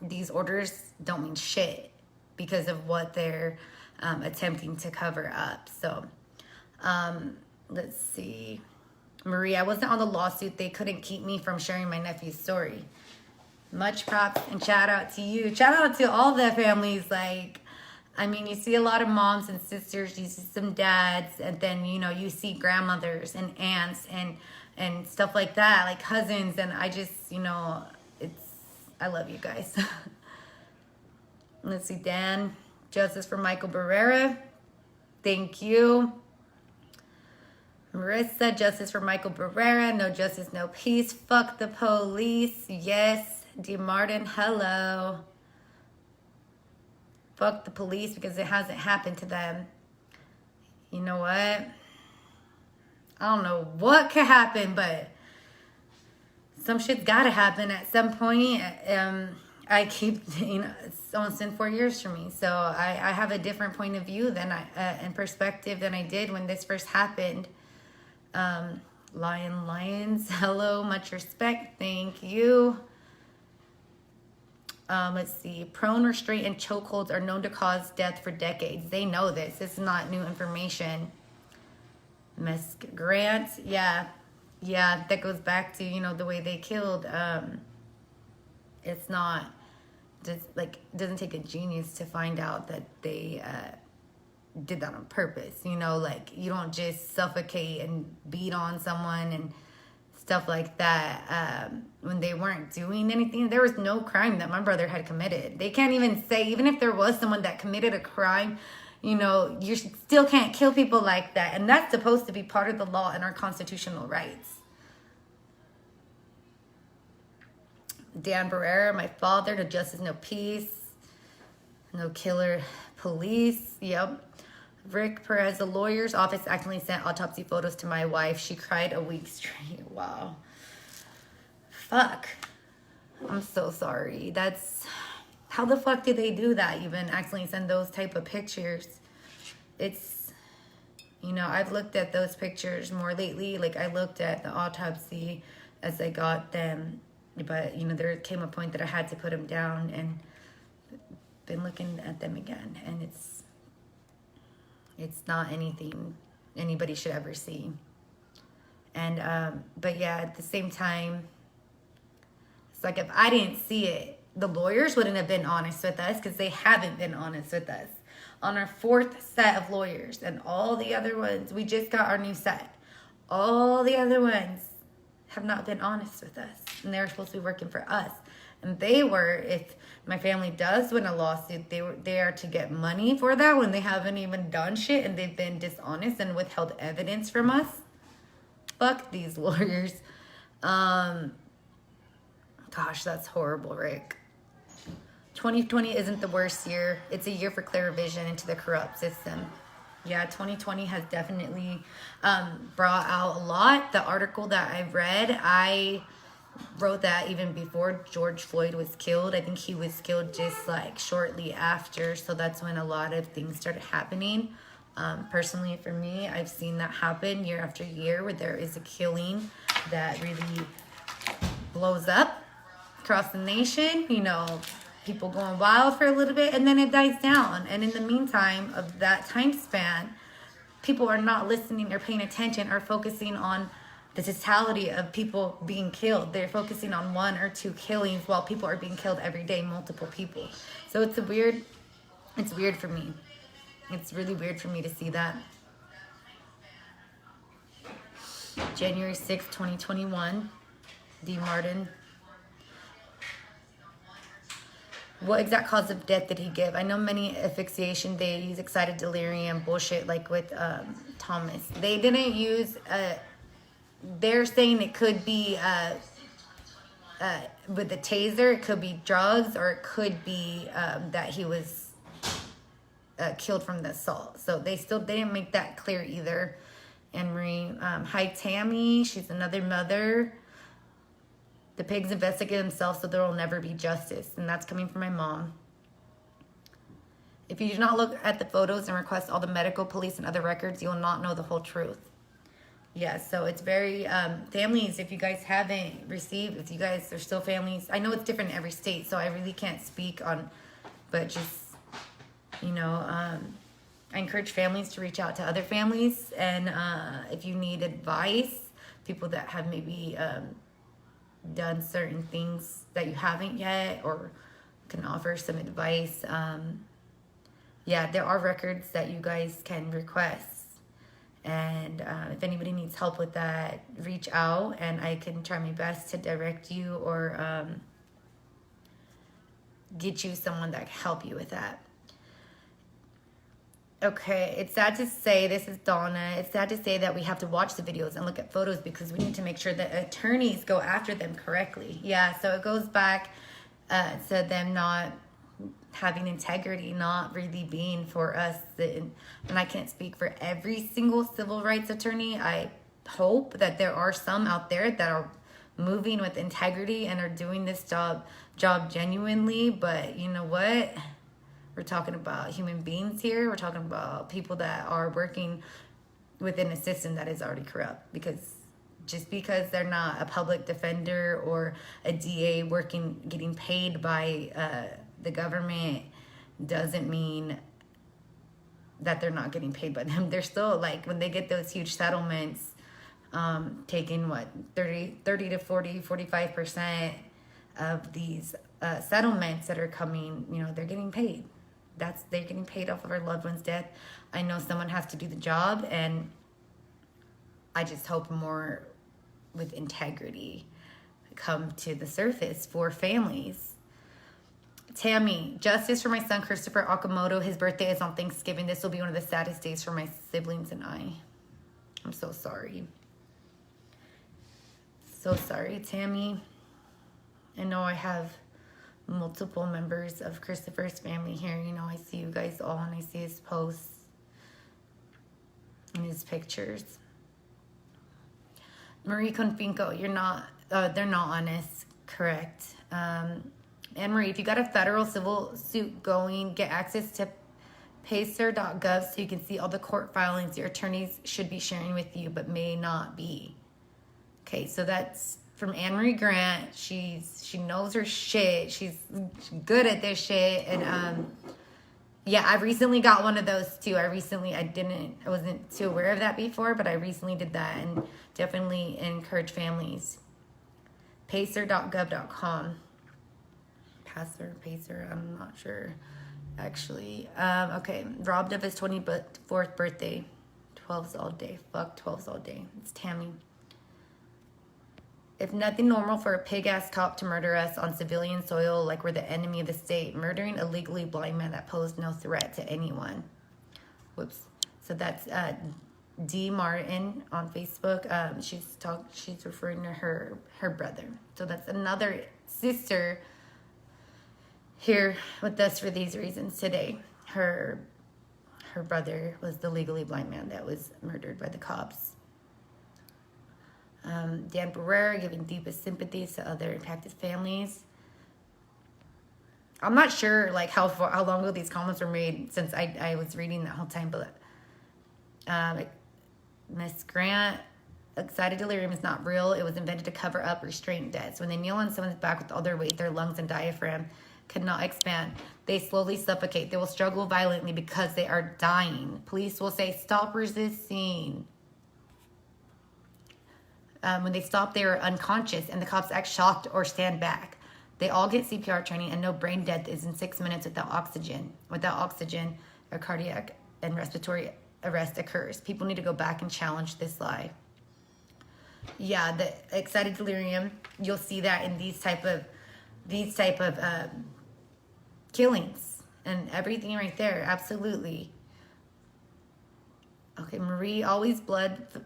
these orders don't mean shit because of what they're attempting to cover up. So let's see. Marie, I wasn't on the lawsuit. They couldn't keep me from sharing my nephew's story. Much props and shout out to you. Shout out to all the families. Like, I mean, you see a lot of moms and sisters, you see some dads, and then, you know, you see grandmothers and aunts and stuff like that, like cousins, and I just, you know, I love you guys. Let's see, Dan, justice for Michael Barrera. Thank you. Marissa, justice for Michael Barrera. No justice, no peace. Fuck the police. Yes. D. Martin, hello. Fuck the police because it hasn't happened to them. You know what? I don't know what could happen, but some shit's gotta happen at some point. I keep, you know, it's almost been 4 years for me. So I have a different point of view than and perspective than I did when this first happened. Lions, hello, much respect. Thank you. Let's see. Prone, restraint, and chokeholds are known to cause death for decades. They know this. It's not new information. Miss Grant, yeah, that goes back to, you know, the way they killed. It's not just like, it doesn't take a genius to find out that they did that on purpose. You know, like, you don't just suffocate and beat on someone and stuff like that when they weren't doing anything. There was no crime that my brother had committed. They can't even say, even if there was someone that committed a crime, you know, you still can't kill people like that. And that's supposed to be part of the law and our constitutional rights. Dan Barrera, my father, no justice, no peace. No killer police. Yep. Rick Perez, the lawyer's office accidentally sent autopsy photos to my wife. She cried a week straight. Wow. Fuck. I'm so sorry. That's... How the fuck did they do that? Even accidentally send those type of pictures. It's... You know, I've looked at those pictures more lately. Like, I looked at the autopsy as I got them. But, you know, there came a point that I had to put them down and been looking at them again. And it's not anything anybody should ever see. And, but yeah, at the same time, it's like, if I didn't see it, the lawyers wouldn't have been honest with us, because they haven't been honest with us. On our 4th set of lawyers, and all the other ones, we just got our new set. All the other ones have not been honest with us, and they're supposed to be working for us. And they were, if my family does win a lawsuit, they are to get money for that when they haven't even done shit and they've been dishonest and withheld evidence from us. Fuck these lawyers. Gosh, that's horrible, Rick. 2020 isn't the worst year. It's a year for clear vision into the corrupt system. Yeah, 2020 has definitely brought out a lot. The article that I read, I wrote that even before George Floyd was killed. I think he was killed just like shortly after. So that's when a lot of things started happening. Personally, for me, I've seen that happen year after year, where there is a killing that really blows up across the nation. You know, people going wild for a little bit and then it dies down. And in the meantime of that time span, people are not listening or paying attention or focusing on the totality of people being killed. They're focusing on 1 or 2 killings while people are being killed every day, multiple people. So it's weird for me. It's really weird for me to see that. January 6th, 2021, D. Martin. What exact cause of death did he give? I know many asphyxiation, they use excited delirium, bullshit, like with Thomas. They didn't use, they're saying it could be with the taser, it could be drugs, or it could be that he was killed from the assault. So they didn't make that clear either. Anne Marie, hi Tammy, she's another mother. The pigs investigate themselves, so there will never be justice. And that's coming from my mom. If you do not look at the photos and request all the medical, police, and other records, you will not know the whole truth. Yeah, so it's very, families, if you guys haven't received, if you guys are still families, I know it's different in every state, so I really can't speak on, but just, you know, I encourage families to reach out to other families. And if you need advice, people that have maybe done certain things that you haven't yet, or can offer some advice. Yeah, there are records that you guys can request. And if anybody needs help with that, reach out and I can try my best to direct you or get you someone that can help you with that. Okay, it's sad to say, this is Donna, it's sad to say that we have to watch the videos and look at photos because we need to make sure that attorneys go after them correctly. Yeah, so it goes back to them not having integrity, not really being for us. And I can't speak for every single civil rights attorney. I hope that there are some out there that are moving with integrity and are doing this job genuinely, but you know what? We're talking about human beings here. We're talking about people that are working within a system that is already corrupt. Because just because they're not a public defender or a DA getting paid by the government doesn't mean that they're not getting paid by them. They're still, like, when they get those huge settlements, taking what, 30 to 40, 45% of these settlements that are coming, you know, they're getting paid. They're getting paid off of our loved one's death. I know someone has to do the job, and I just hope more with integrity come to the surface for families. Tammy, justice for my son Christopher Okamoto. His birthday is on Thanksgiving. This will be one of the saddest days for my siblings and I. I'm so sorry. So sorry, Tammy. I know I have multiple members of Christopher's family here. You know, I see you guys all, and I see his posts and his pictures. Marie Confinco, you're not, they're not honest. Correct. Anne Marie, if you got a federal civil suit going, get access to pacer.gov so you can see all the court filings your attorneys should be sharing with you, but may not be. Okay, so that's from Anne Marie Grant. She knows her shit. She's good at this shit. And yeah, I recently got one of those too. I wasn't too aware of that before, but I recently did that, and definitely encourage families. Pacer.gov.com. Pacer, I'm not sure actually. Okay, robbed of his 24th birthday. 12's all day. Fuck 12's all day. It's Tammy. If nothing normal for a pig-ass cop to murder us on civilian soil like we're the enemy of the state, murdering a legally blind man that posed no threat to anyone. Whoops. So that's D. Martin on Facebook. She's referring to her brother. So that's another sister here with us for these reasons today. Her brother was the legally blind man that was murdered by the cops. Dan Barrera giving deepest sympathies to other impacted families. I'm not sure like how long ago these comments were made, since I was reading that whole time, but Miss Grant, excited delirium is not real. It was invented to cover up restraint deaths. When they kneel on someone's back with all their weight, their lungs and diaphragm cannot expand. They slowly suffocate. They will struggle violently because they are dying. Police will say, stop resisting. When they stop, they are unconscious, and the cops act shocked or stand back. They all get CPR training, and no brain death is in 6 minutes without oxygen. Without oxygen, a cardiac and respiratory arrest occurs. People need to go back and challenge this lie. Yeah, the excited delirium, you'll see that in these type of killings and everything right there. Absolutely. Okay, Marie, always blood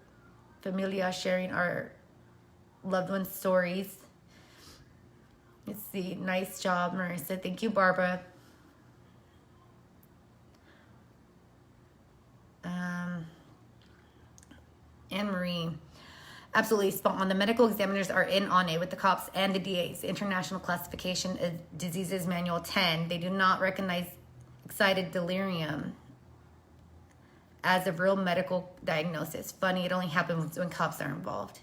familia, sharing our loved ones' stories. Let's see. Nice job, Marissa. Thank you, Barbara. Anne-Marie. Absolutely spot on. The medical examiners are in on it with the cops and the DAs. International Classification of Diseases Manual 10. They do not recognize excited delirium as a real medical diagnosis. Funny, it only happens when cops are involved.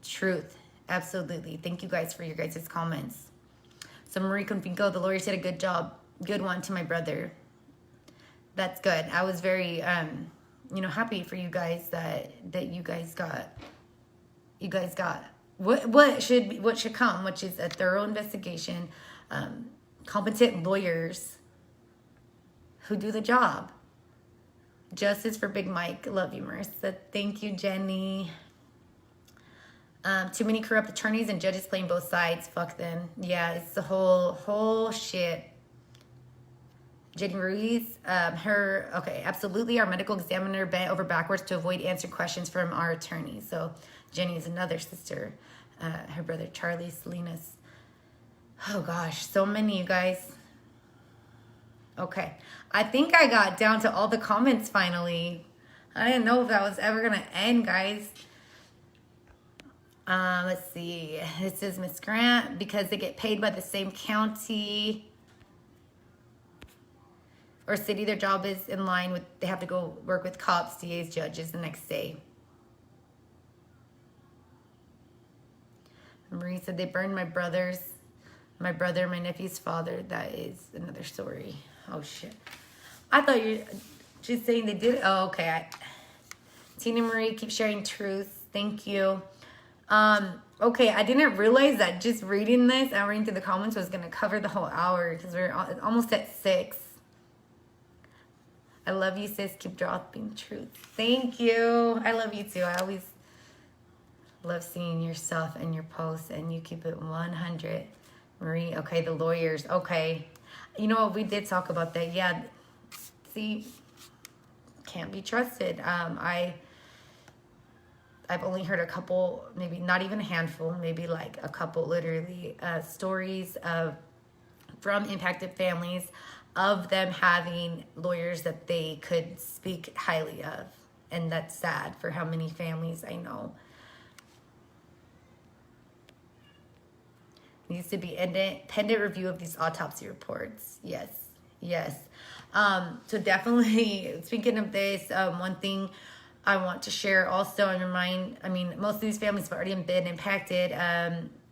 Truth. Absolutely. Thank you guys for your guys' comments. So Marie Confinco, the lawyer did a good job. Good one to my brother. That's good. I was very, happy for you guys that you guys got what should come, which is a thorough investigation, competent lawyers who do the job. Justice for Big Mike. Love you, Marissa. Thank you, Jenny. Too many corrupt attorneys and judges playing both sides. Fuck them. Yeah, it's the whole shit. Jenny Ruiz, absolutely. Our medical examiner bent over backwards to avoid answering questions from our attorney. So Jenny is another sister. Her brother Charlie, Salinas. Oh gosh, so many, you guys. Okay, I think I got down to all the comments finally. I didn't know if that was ever gonna end, guys. Let's see. This is Miss Grant, because they get paid by the same county or city. Their job is in line with, they have to go work with cops, DAs, judges the next day. Marie said they burned my brother, my nephew's father. That is another story. Oh shit. I thought she's saying they did. Oh, okay. Tina Marie, keep sharing truth. Thank you. Okay, I didn't realize that just reading this and reading through the comments was going to cover the whole hour, because we're almost at 6. I love you, sis. Keep dropping truth. Thank you. I love you too. I always love seeing yourself and your posts, and you keep it 100. Marie, okay, the lawyers. Okay. You know what? We did talk about that. Yeah. See, can't be trusted. I've only heard a couple, maybe not even a handful, maybe like a couple literally stories from impacted families of them having lawyers that they could speak highly of. And that's sad for how many families I know. Needs to be independent review of these autopsy reports. Yes, yes. So definitely, speaking of this, one thing I want to share also and remind, I mean, most of these families have already been impacted,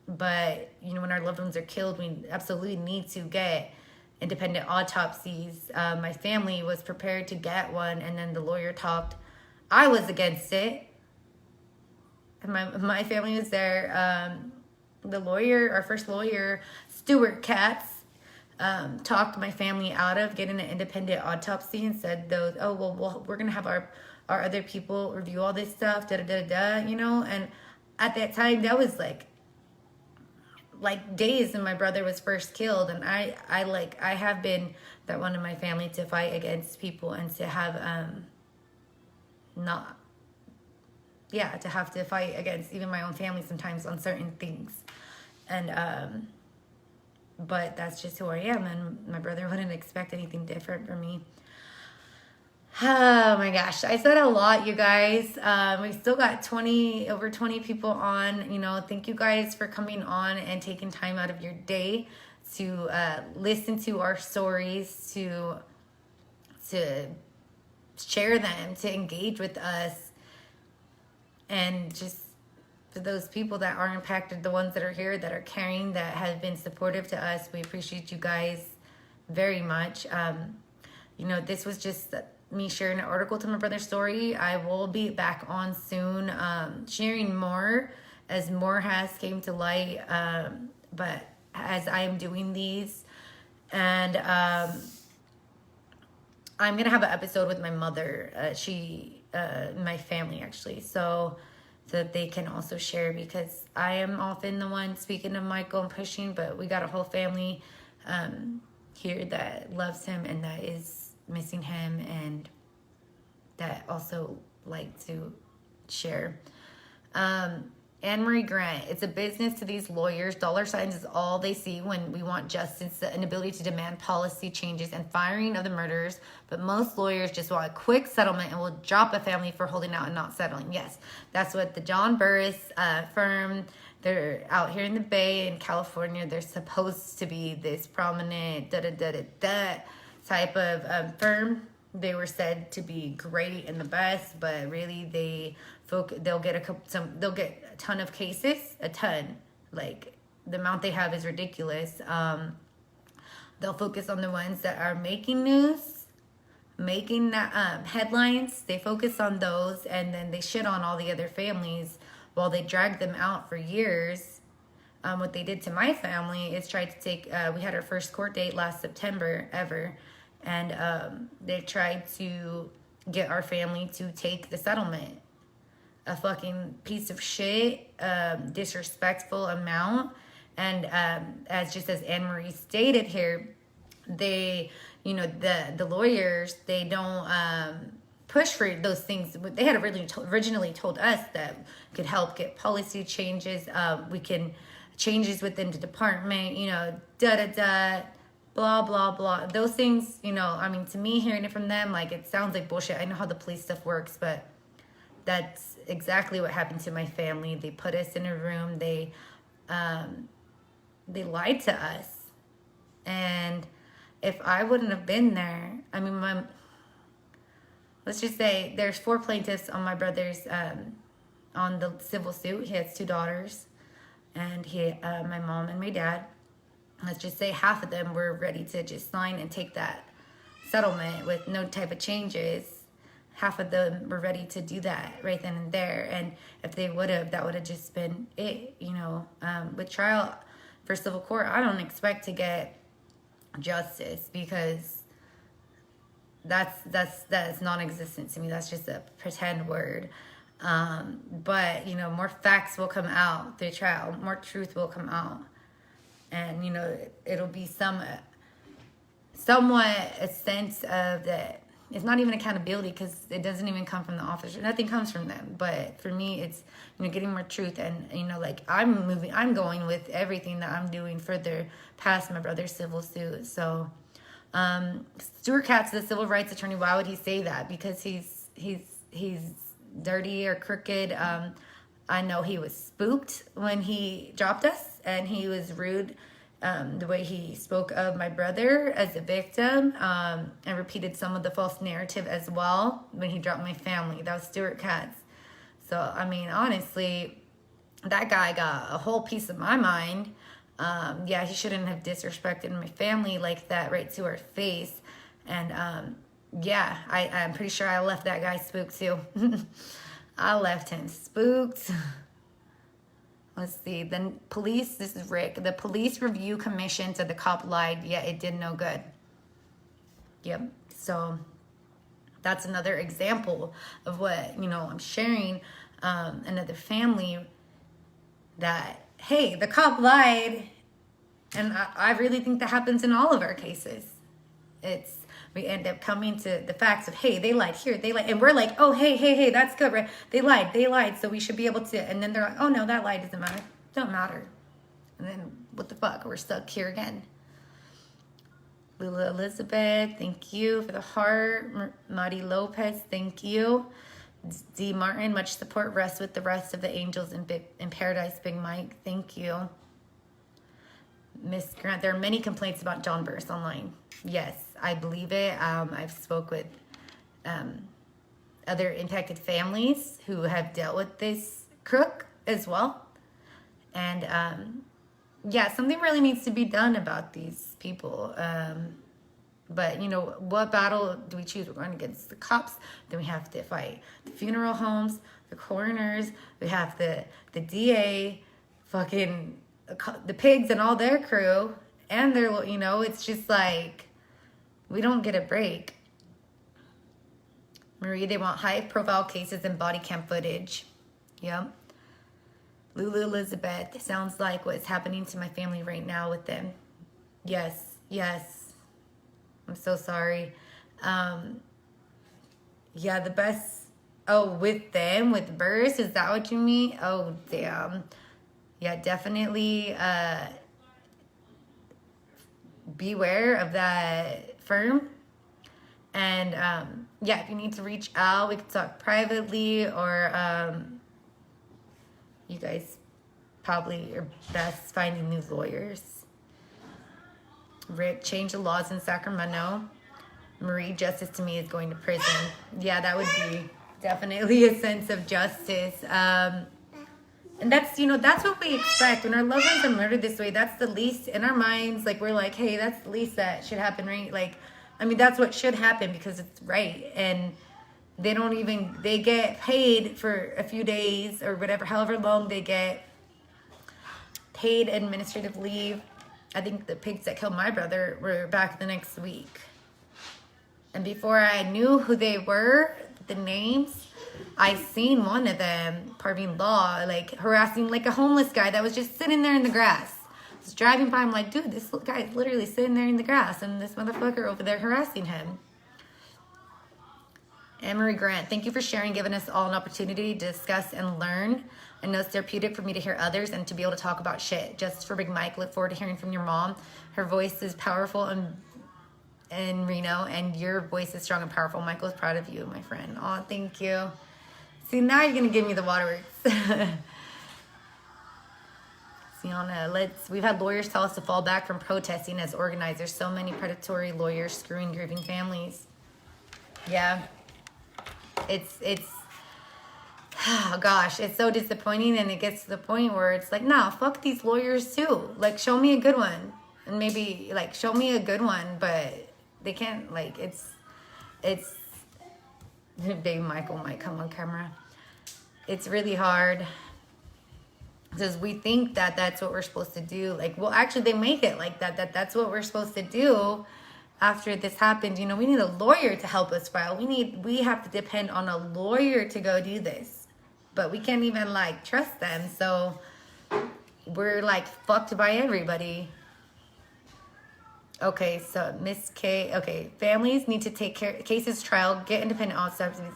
but, when our loved ones are killed, we absolutely need to get independent autopsies. My family was prepared to get one, and then the lawyer talked. I was against it. And my family was there. The lawyer, our first lawyer, Stuart Katz, talked my family out of getting an independent autopsy and said, we're going to have our other people review all this stuff, and at that time, that was like days when my brother was first killed, and I have been that one in my family to fight against people and to have, to have to fight against even my own family sometimes on certain things, and, but that's just who I am, and my brother wouldn't expect anything different from me. Oh my gosh, I said a lot, you guys. We still got over 20 people on. Thank you guys for coming on and taking time out of your day to listen to our stories, to share them, to engage with us, and just for those people that are impacted, the ones that are here, that are caring, that have been supportive to us, we appreciate you guys very much. You know, this was just me sharing an article to my brother's story. I will be back on soon, sharing more as more has came to light. But as I am doing these, and I'm gonna have an episode with my mother. My family actually, so that they can also share, because I am often the one speaking of Michael and pushing, but we got a whole family here that loves him and that is missing him, and that also like to share. Anne-Marie Grant, it's a business to these lawyers. Dollar signs is all they see when we want justice, an ability to demand policy changes and firing of the murderers. But most lawyers just want a quick settlement and will drop a family for holding out and not settling. Yes, that's what the John Burris firm, they're out here in the Bay in California. They're supposed to be this prominent type of firm. They were said to be great and the best, but really they'll get a ton of cases, a ton. Like the amount they have is ridiculous. They'll focus on the ones that are making news, making headlines. They focus on those, and then they shit on all the other families while they drag them out for years. What they did to my family is tried to take. We had our first court date last September ever. And they tried to get our family to take the settlement. A fucking piece of shit, disrespectful amount. And as Anne-Marie stated here, they, you know, the lawyers, they don't push for those things. They had originally told us that could help get policy changes. We can changes within the department, you know, blah, blah, blah. Those things, you know, I mean, to me, hearing it from them, like, it sounds like bullshit. I know how the police stuff works, but that's exactly what happened to my family. They put us in a room. They lied to us. And if I wouldn't have been there, I mean, let's just say there's 4 plaintiffs on my brother's, on the civil suit. He has 2 daughters, and my mom and my dad. Let's just say half of them were ready to just sign and take that settlement with no type of changes. Half of them were ready to do that right then and there. And if they would have, that would have just been it, you know. With trial for civil court, I don't expect to get justice, because that's non-existent to me. That's just a pretend word. But, you know, more facts will come out through trial. More truth will come out. And, you know, it'll be somewhat a sense of that. It's not even accountability, because it doesn't even come from the officer. Nothing comes from them. But for me, it's, you know, getting more truth. And, you know, like, I'm going with everything that I'm doing further past my brother's civil suit. So, Stuart Katz, the civil rights attorney, why would he say that? Because he's dirty or crooked. I know he was spooked when he dropped us, and he was rude, the way he spoke of my brother as a victim, and repeated some of the false narrative as well when he dropped my family. That was Stuart Katz. So, I mean, honestly, that guy got a whole piece of my mind. Yeah, he shouldn't have disrespected my family like that right to our face. And, yeah, I'm pretty sure I left that guy spooked too. I left him spooked. Let's see. Then police, this is Rick. The police review commission said the cop lied, yet it did no good. Yep. So that's another example of what, you know, I'm sharing. Another family that, hey, the cop lied. And I really think that happens in all of our cases. We end up coming to the facts of, hey, they lied here, they lied. And we're like, oh, hey, that's good, right? They lied, so we should be able to. And then they're like, oh, no, that lie doesn't matter. Don't matter. And then, what the fuck? We're stuck here again. Lula Elizabeth, thank you for the heart. Mari Lopez, thank you. D. Martin, much support. Rest with the rest of the angels in paradise. Big Mike, thank you. Miss Grant, there are many complaints about John Burris online. Yes, I believe it. I've spoke with other impacted families who have dealt with this crook as well. And yeah, something really needs to be done about these people. But, you know, what battle do we choose? We're going against the cops. Then we have to fight the funeral homes, the coroners. We have the DA, fucking the pigs and all their crew. And their, you know, it's just like, we don't get a break. Marie, they want high-profile cases and body cam footage. Yep. Lulu Elizabeth, sounds like what's happening to my family right now with them. Yes, yes. I'm so sorry. Yeah, the best... Oh, with them? With Burst? Is that what you mean? Oh, damn. Yeah, definitely beware of that firm. And, yeah, if you need to reach out, we can talk privately, or you guys probably are best finding new lawyers. Rick, change the laws in Sacramento. Marie, justice to me is going to prison. Yeah, that would be definitely a sense of justice. And that's, you know, that's what we expect. When our loved ones are murdered this way, that's the least in our minds. Like, we're like, hey, that's the least that should happen, right? Like, I mean, that's what should happen because it's right. And they don't even, they get paid for a few days or whatever, however long they get paid administrative leave. I think the pigs that killed my brother were back the next week. And before I knew who they were, the names, I seen one of them, Parveen Law, like harassing like a homeless guy that was just sitting there in the grass. I was driving by, I'm like, dude, this guy is literally sitting there in the grass and this motherfucker over there harassing him. Anne-Marie Grant, thank you for sharing, giving us all an opportunity to discuss and learn. I know it's therapeutic for me to hear others and to be able to talk about shit. Justice for Big Mike, look forward to hearing from your mom. Her voice is powerful in Reno, and your voice is strong and powerful. Michael's proud of you, my friend. Oh, thank you. See, now you're going to give me the waterworks. Sienna, we've had lawyers tell us to fall back from protesting as organizers. So many predatory lawyers screwing grieving families. Yeah. It's oh gosh, it's so disappointing, and it gets to the point where it's like, nah, fuck these lawyers too. Like, show me a good one. And maybe, like, show me a good one, but they can't, like, it's Big Michael might come on camera. It's really hard because we think that that's what we're supposed to do. Like, well, actually, they make it like that's what we're supposed to do. After this happened, you know, we need a lawyer to help us file. We have to depend on a lawyer to go do this. But we can't even, like, trust them. So we're, like, fucked by everybody. Okay, so Miss K. Okay, families need to take care cases trial, get independent autopsies.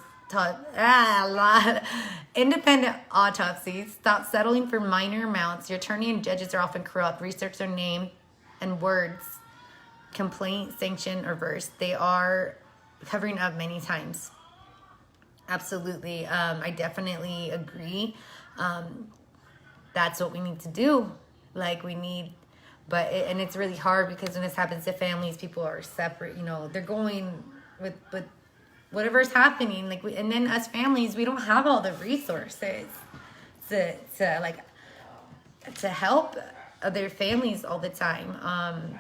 Independent autopsies. Stop settling for minor amounts. Your attorney and judges are often corrupt. Research their name and words. Complaint, sanction, or verse. They are covering up many times. Absolutely. I definitely agree. That's what we need to do. Like, we need, and it's really hard because when this happens to families, people are separate, you know, they're going with whatever's happening. Like, and then us families, we don't have all the resources to help other families all the time.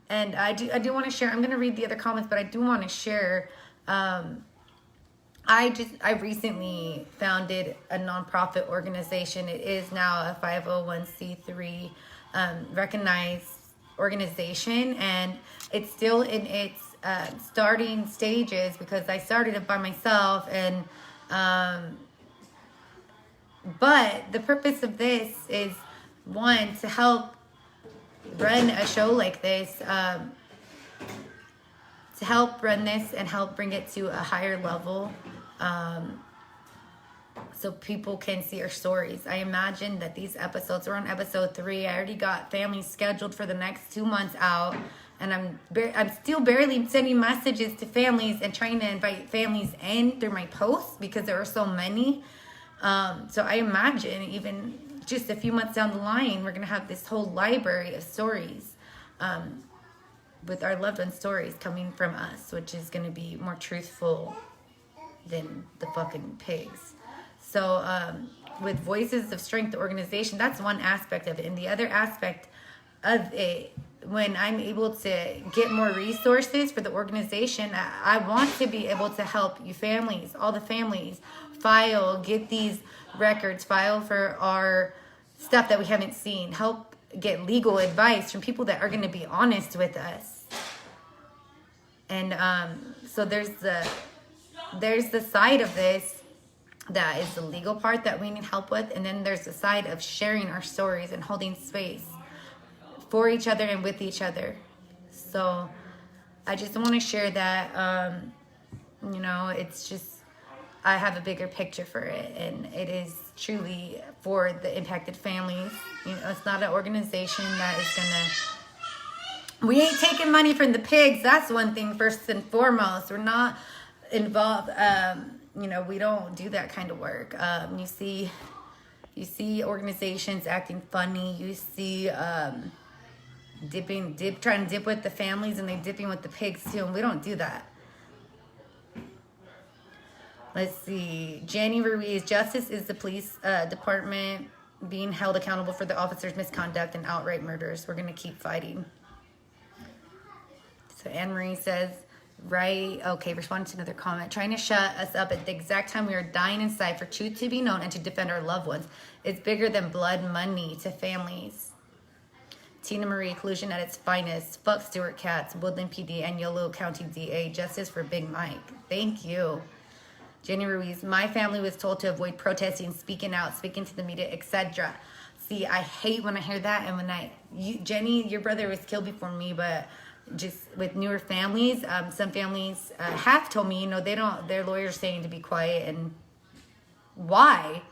And I do want to share. I'm going to read the other comments, but I do want to share. I recently founded a nonprofit organization. It is now a 501c3 recognized organization, and it's still in its starting stages because I started it by myself. And but the purpose of this is, one, to help run a show like this, to help run this and help bring it to a higher level, so people can see our stories. I imagine that these episodes, we're on episode 3. I already got families scheduled for the next 2 months out, and I'm still barely sending messages to families and trying to invite families in through my posts because there are so many. So I imagine even just a few months down the line, we're going to have this whole library of stories, with our loved ones' stories coming from us, which is going to be more truthful than the fucking pigs. So with Voices of Strength, the organization, that's one aspect of it. And the other aspect of it, when I'm able to get more resources for the organization, I want to be able to help you families, all the families, get these records, file for our stuff that we haven't seen, help get legal advice from people that are going to be honest with us. And so there's the side of this that is the legal part that we need help with, and then there's the side of sharing our stories and holding space for each other and with each other. So I just want to share that, it's just, I have a bigger picture for it, and it is truly for the impacted families. It's not an organization that is we ain't taking money from the pigs. That's one thing, first and foremost. We're not involved, we don't do that kind of work. You see organizations acting funny. You see trying to dip with the families, and they dipping with the pigs too, and we don't do that. Let's see. Jenny Ruiz, justice is the police department being held accountable for the officers' misconduct and outright murders. We're going to keep fighting. So Anne Marie says, right, okay, responding to another comment. Trying to shut us up at the exact time we are dying inside for truth to be known and to defend our loved ones. It's bigger than blood money to families. Tina Marie, collusion at its finest. Fuck Stuart Katz, Woodland PD, and Yolo County DA. Justice for Big Mike. Thank you. Jenny Ruiz, my family was told to avoid protesting, speaking out, speaking to the media, etc. See, I hate when I hear that. And Jenny, your brother was killed before me, but just with newer families, some families have told me, their lawyers saying to be quiet. And why?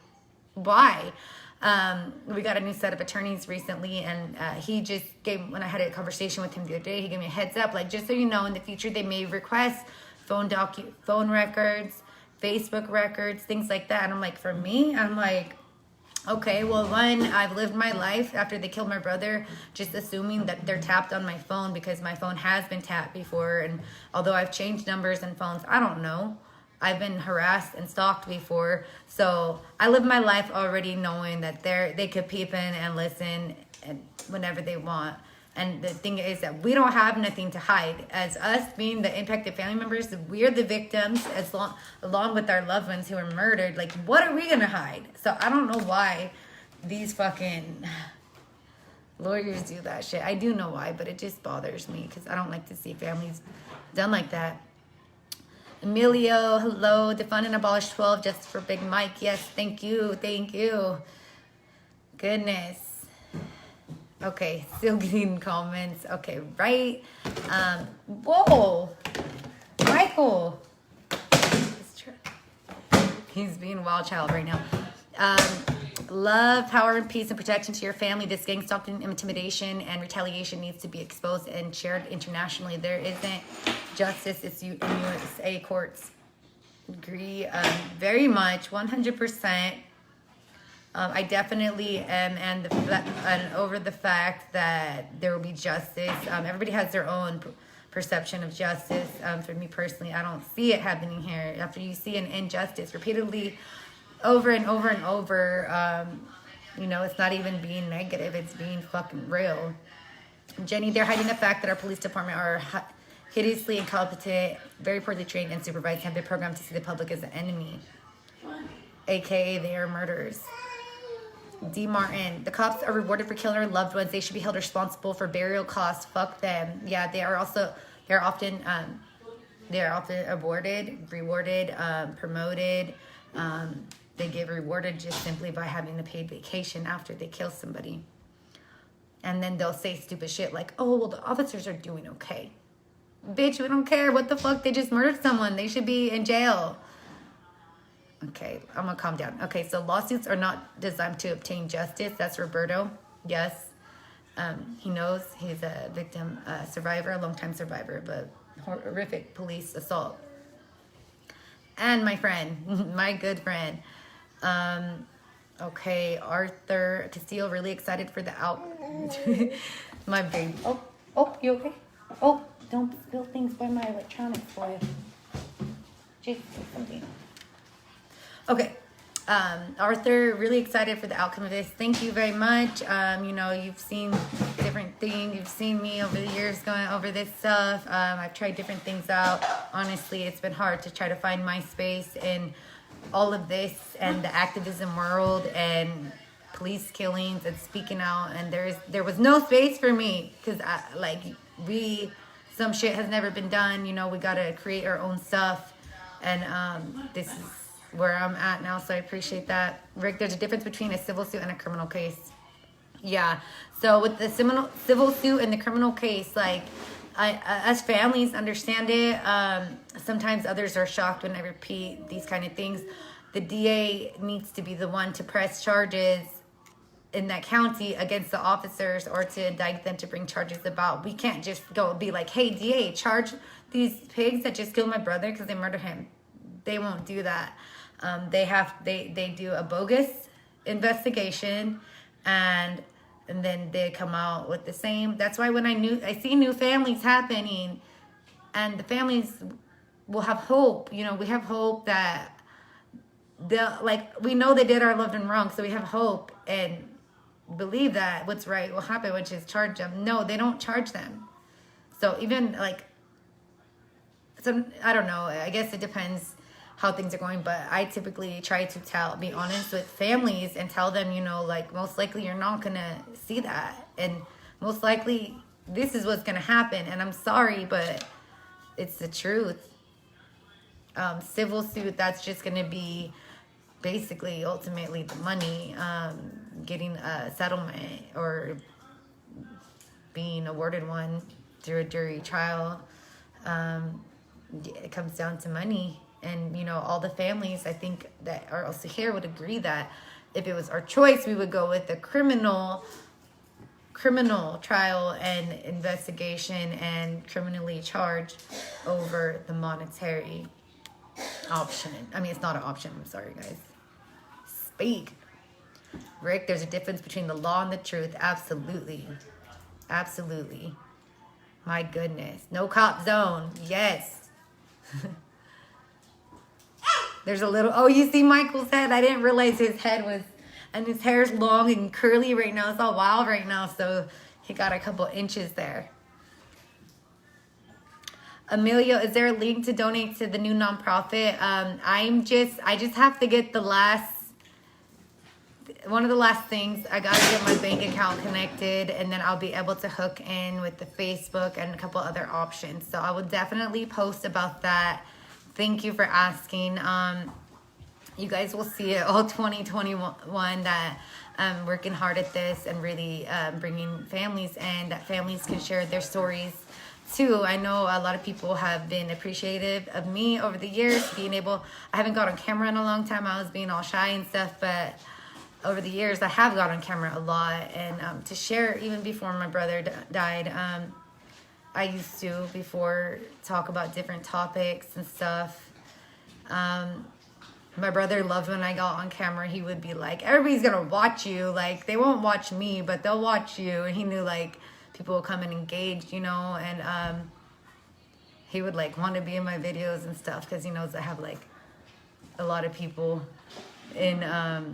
We got a new set of attorneys recently, and he just when I had a conversation with him the other day, he gave me a heads up, like, just so you know, in the future they may request phone records, Facebook records, things like that. And I'm like, for me, okay, well, one, I've lived my life after they killed my brother just assuming that they're tapped on my phone, because my phone has been tapped before, and although I've changed numbers and phones, I don't know. I've been harassed and stalked before, so I live my life already knowing that they could peep in and listen and whenever they want. And the thing is that we don't have nothing to hide. As us being the impacted family members, we're the victims along with our loved ones who were murdered. Like, what are we gonna hide? So I don't know why these fucking lawyers do that shit. I do know why, but it just bothers me because I don't like to see families done like that. Emilio, hello. Defund and abolish 12 just for Big Mike. Yes, thank you. Goodness. Okay, still getting comments. Okay, right. Whoa. Michael. He's being a wild child right now. Love, power, and peace and protection to your family. This gang stalking, intimidation, and retaliation needs to be exposed and shared internationally. There isn't justice. It's in USA courts. Agree very much, 100%. I definitely am and over the fact that there will be justice. Everybody has their own perception of justice. For me personally, I don't see it happening here. After you see an injustice repeatedly over and over and over, it's not even being negative. It's being fucking real. Jenny, they're hiding the fact that our police department are hideously incompetent, very poorly trained and supervised, have been programmed to see the public as the enemy. AKA they are murderers. D. Martin, the cops are rewarded for killing our loved ones. They should be held responsible for burial costs. Fuck them. Yeah, they're often rewarded, promoted. They get rewarded just simply by having a paid vacation after they kill somebody. And then they'll say stupid shit like, oh, well, the officers are doing okay. Bitch, we don't care. What the fuck? They just murdered someone. They should be in jail. Okay, I'm gonna calm down. Okay, so lawsuits are not designed to obtain justice. That's Roberto. Yes. He knows he's a victim, survivor, a long-time survivor, but horrific police assault. And my friend, my good friend. Okay, Arthur Castillo, really excited for the my baby. Oh, you okay? Oh, don't spill things by my electronics, boy. Just something. Okay. Arthur, really excited for the outcome of this. Thank you very much. You know, you've seen different things. You've seen me over the years going over this stuff. I've tried different things out. Honestly, it's been hard to try to find my space in all of this and the activism world and police killings and speaking out. And there was no space for me because some shit has never been done. You know, we got to create our own stuff. And this is where I'm at now, so I appreciate that. Rick, there's a difference between a civil suit and a criminal case. Yeah, so with the civil suit and the criminal case, like, as families understand it, sometimes others are shocked when I repeat these kind of things. The DA needs to be the one to press charges in that county against the officers or to indict them to bring charges about. We can't just go be like, hey, DA, charge these pigs that just killed my brother because they murdered him. They won't do that. They do a bogus investigation and then they come out with the same. That's why when I see new families happening and the families will have hope, you know, we have hope that we know they did our loved one wrong, so we have hope and believe that what's right will happen, which is charge them. No, they don't charge them. So even I don't know, I guess it depends how things are going, but I typically try to be honest with families and tell them, you know, like, most likely you're not gonna see that, and most likely this is what's gonna happen, and I'm sorry, but it's the truth. Civil suit, that's just gonna be basically ultimately the money, getting a settlement or being awarded one through a jury trial. It comes down to money. And, you know, all the families, I think, that are also here would agree that if it was our choice, we would go with the criminal trial and investigation and criminally charged over the monetary option. I mean, it's not an option. I'm sorry, guys. Speak. Rick, there's a difference between the law and the truth. Absolutely. Absolutely. My goodness. No cop zone. Yes. There's a little, oh, you see Michael's head? I didn't realize his head was, and his hair's long and curly right now. It's all wild right now, so he got a couple inches there. Emilio, is there a link to donate to the new nonprofit? I just have to get one of the last things. I got to get my bank account connected, and then I'll be able to hook in with the Facebook and a couple other options. So I will definitely post about that. Thank you for asking. You guys will see it all 2021 that I'm working hard at this and really bringing families and that families can share their stories too. I know a lot of people have been appreciative of me over the years, I haven't got on camera in a long time. I was being all shy and stuff, but over the years I have got on camera a lot, and to share even before my brother died. I used to before talk about different topics and stuff. My brother loved when I got on camera. He would be like, everybody's gonna watch you. Like, they won't watch me, but they'll watch you. And he knew, like, people will come and engage, you know. And he would, like, want to be in my videos and stuff because he knows I have, like, a lot of people that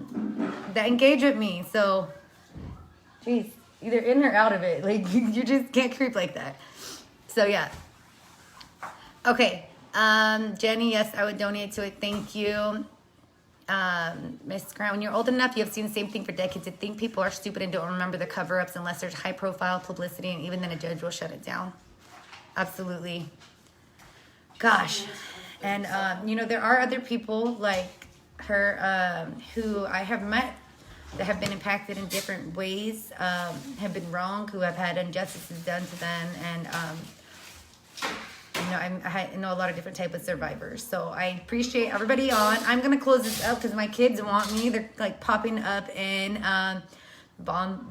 engage with me. So, geez, either in or out of it. Like, you just can't creep like that. So, yeah. Okay. Jenny, yes, I would donate to it. Thank you. Miss Grant, when you're old enough, you have seen the same thing for decades. To think people are stupid and don't remember the cover-ups unless there's high-profile publicity, and even then a judge will shut it down. Absolutely. Gosh. And, you know, there are other people like her who I have met that have been impacted in different ways, have been wrong, who have had injustices done to them, and you know, I know a lot of different types of survivors. So I appreciate everybody on. I'm gonna close this up because my kids want me. They're like popping up in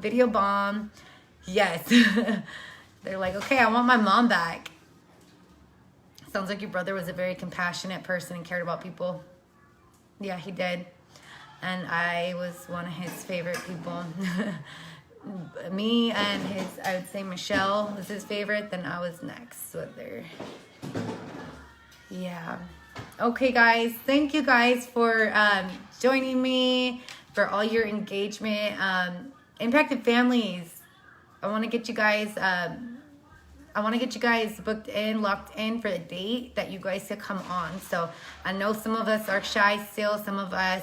video bomb. Yes, they're like, okay, I want my mom back. Sounds like your brother was a very compassionate person and cared about people. Yeah, he did. And I was one of his favorite people. Me and I would say Michelle was his favorite, then I was next with her. Yeah. Okay, guys. Thank you guys for joining me, for all your engagement. Impacted families. I want to get you guys. I want to get you guys booked in, locked in for the date that you guys could come on. So I know some of us are shy still. Some of us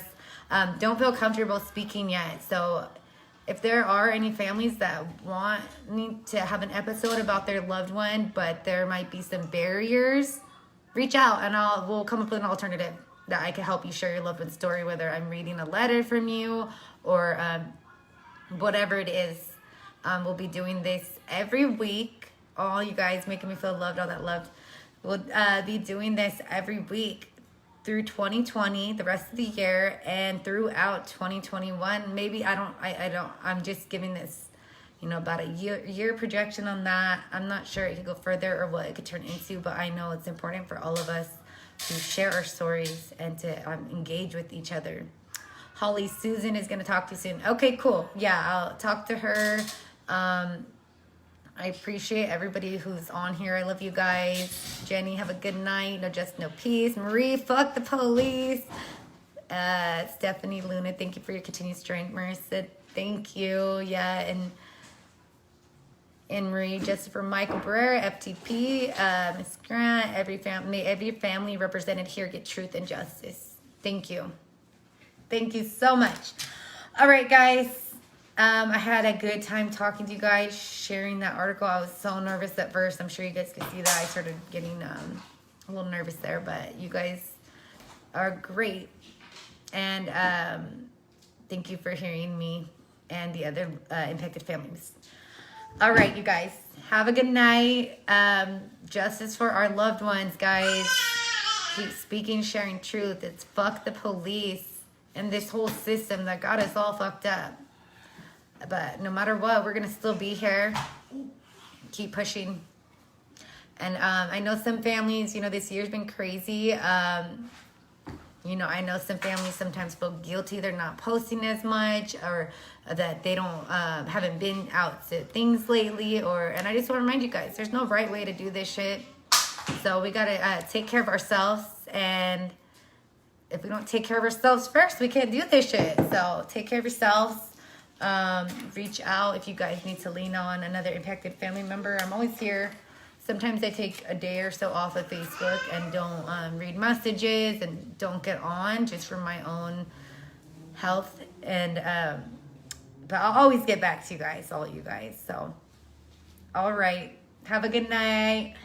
don't feel comfortable speaking yet. So if there are any families that need to have an episode about their loved one, but there might be some barriers, reach out and we'll come up with an alternative that I can help you share your loved one's story, whether I'm reading a letter from you or whatever it is. We'll be doing this every week. All you guys making me feel loved, all that love. We'll be doing this every week through 2020, the rest of the year, and throughout 2021. Maybe I'm just giving this, about a year projection on that. I'm not sure it could go further or what it could turn into, but I know it's important for all of us to share our stories and to engage with each other. Holly Susan is going to talk to you soon. Okay, cool. Yeah, I'll talk to her. I appreciate everybody who's on here. I love you guys. Jenny, have a good night. No justice, no peace. Marie, fuck the police. Stephanie, Luna, thank you for your continued strength. Marissa, thank you. Yeah, and Marie, Jennifer, Michael Barrera, FTP, Miss Grant, every family represented here get truth and justice. Thank you. Thank you so much. All right, guys. I had a good time talking to you guys, sharing that article. I was so nervous at first. I'm sure you guys could see that. I started getting a little nervous there, but you guys are great. And thank you for hearing me and the other impacted families. All right, you guys. Have a good night. Justice for our loved ones, guys. Keep speaking, sharing truth. It's fuck the police and this whole system that got us all fucked up. But no matter what, we're going to still be here. Keep pushing. And I know some families, this year's been crazy. I know some families sometimes feel guilty. They're not posting as much or that they haven't been out to things lately. And I just want to remind you guys, there's no right way to do this shit. So we got to take care of ourselves. And if we don't take care of ourselves first, we can't do this shit. So take care of yourselves. Reach out if you guys need to lean on another impacted family member. I'm always here. Sometimes I take a day or so off of Facebook and don't read messages and don't get on just for my own health. And but I'll always get back to you guys, all you guys. So, all right. Have a good night.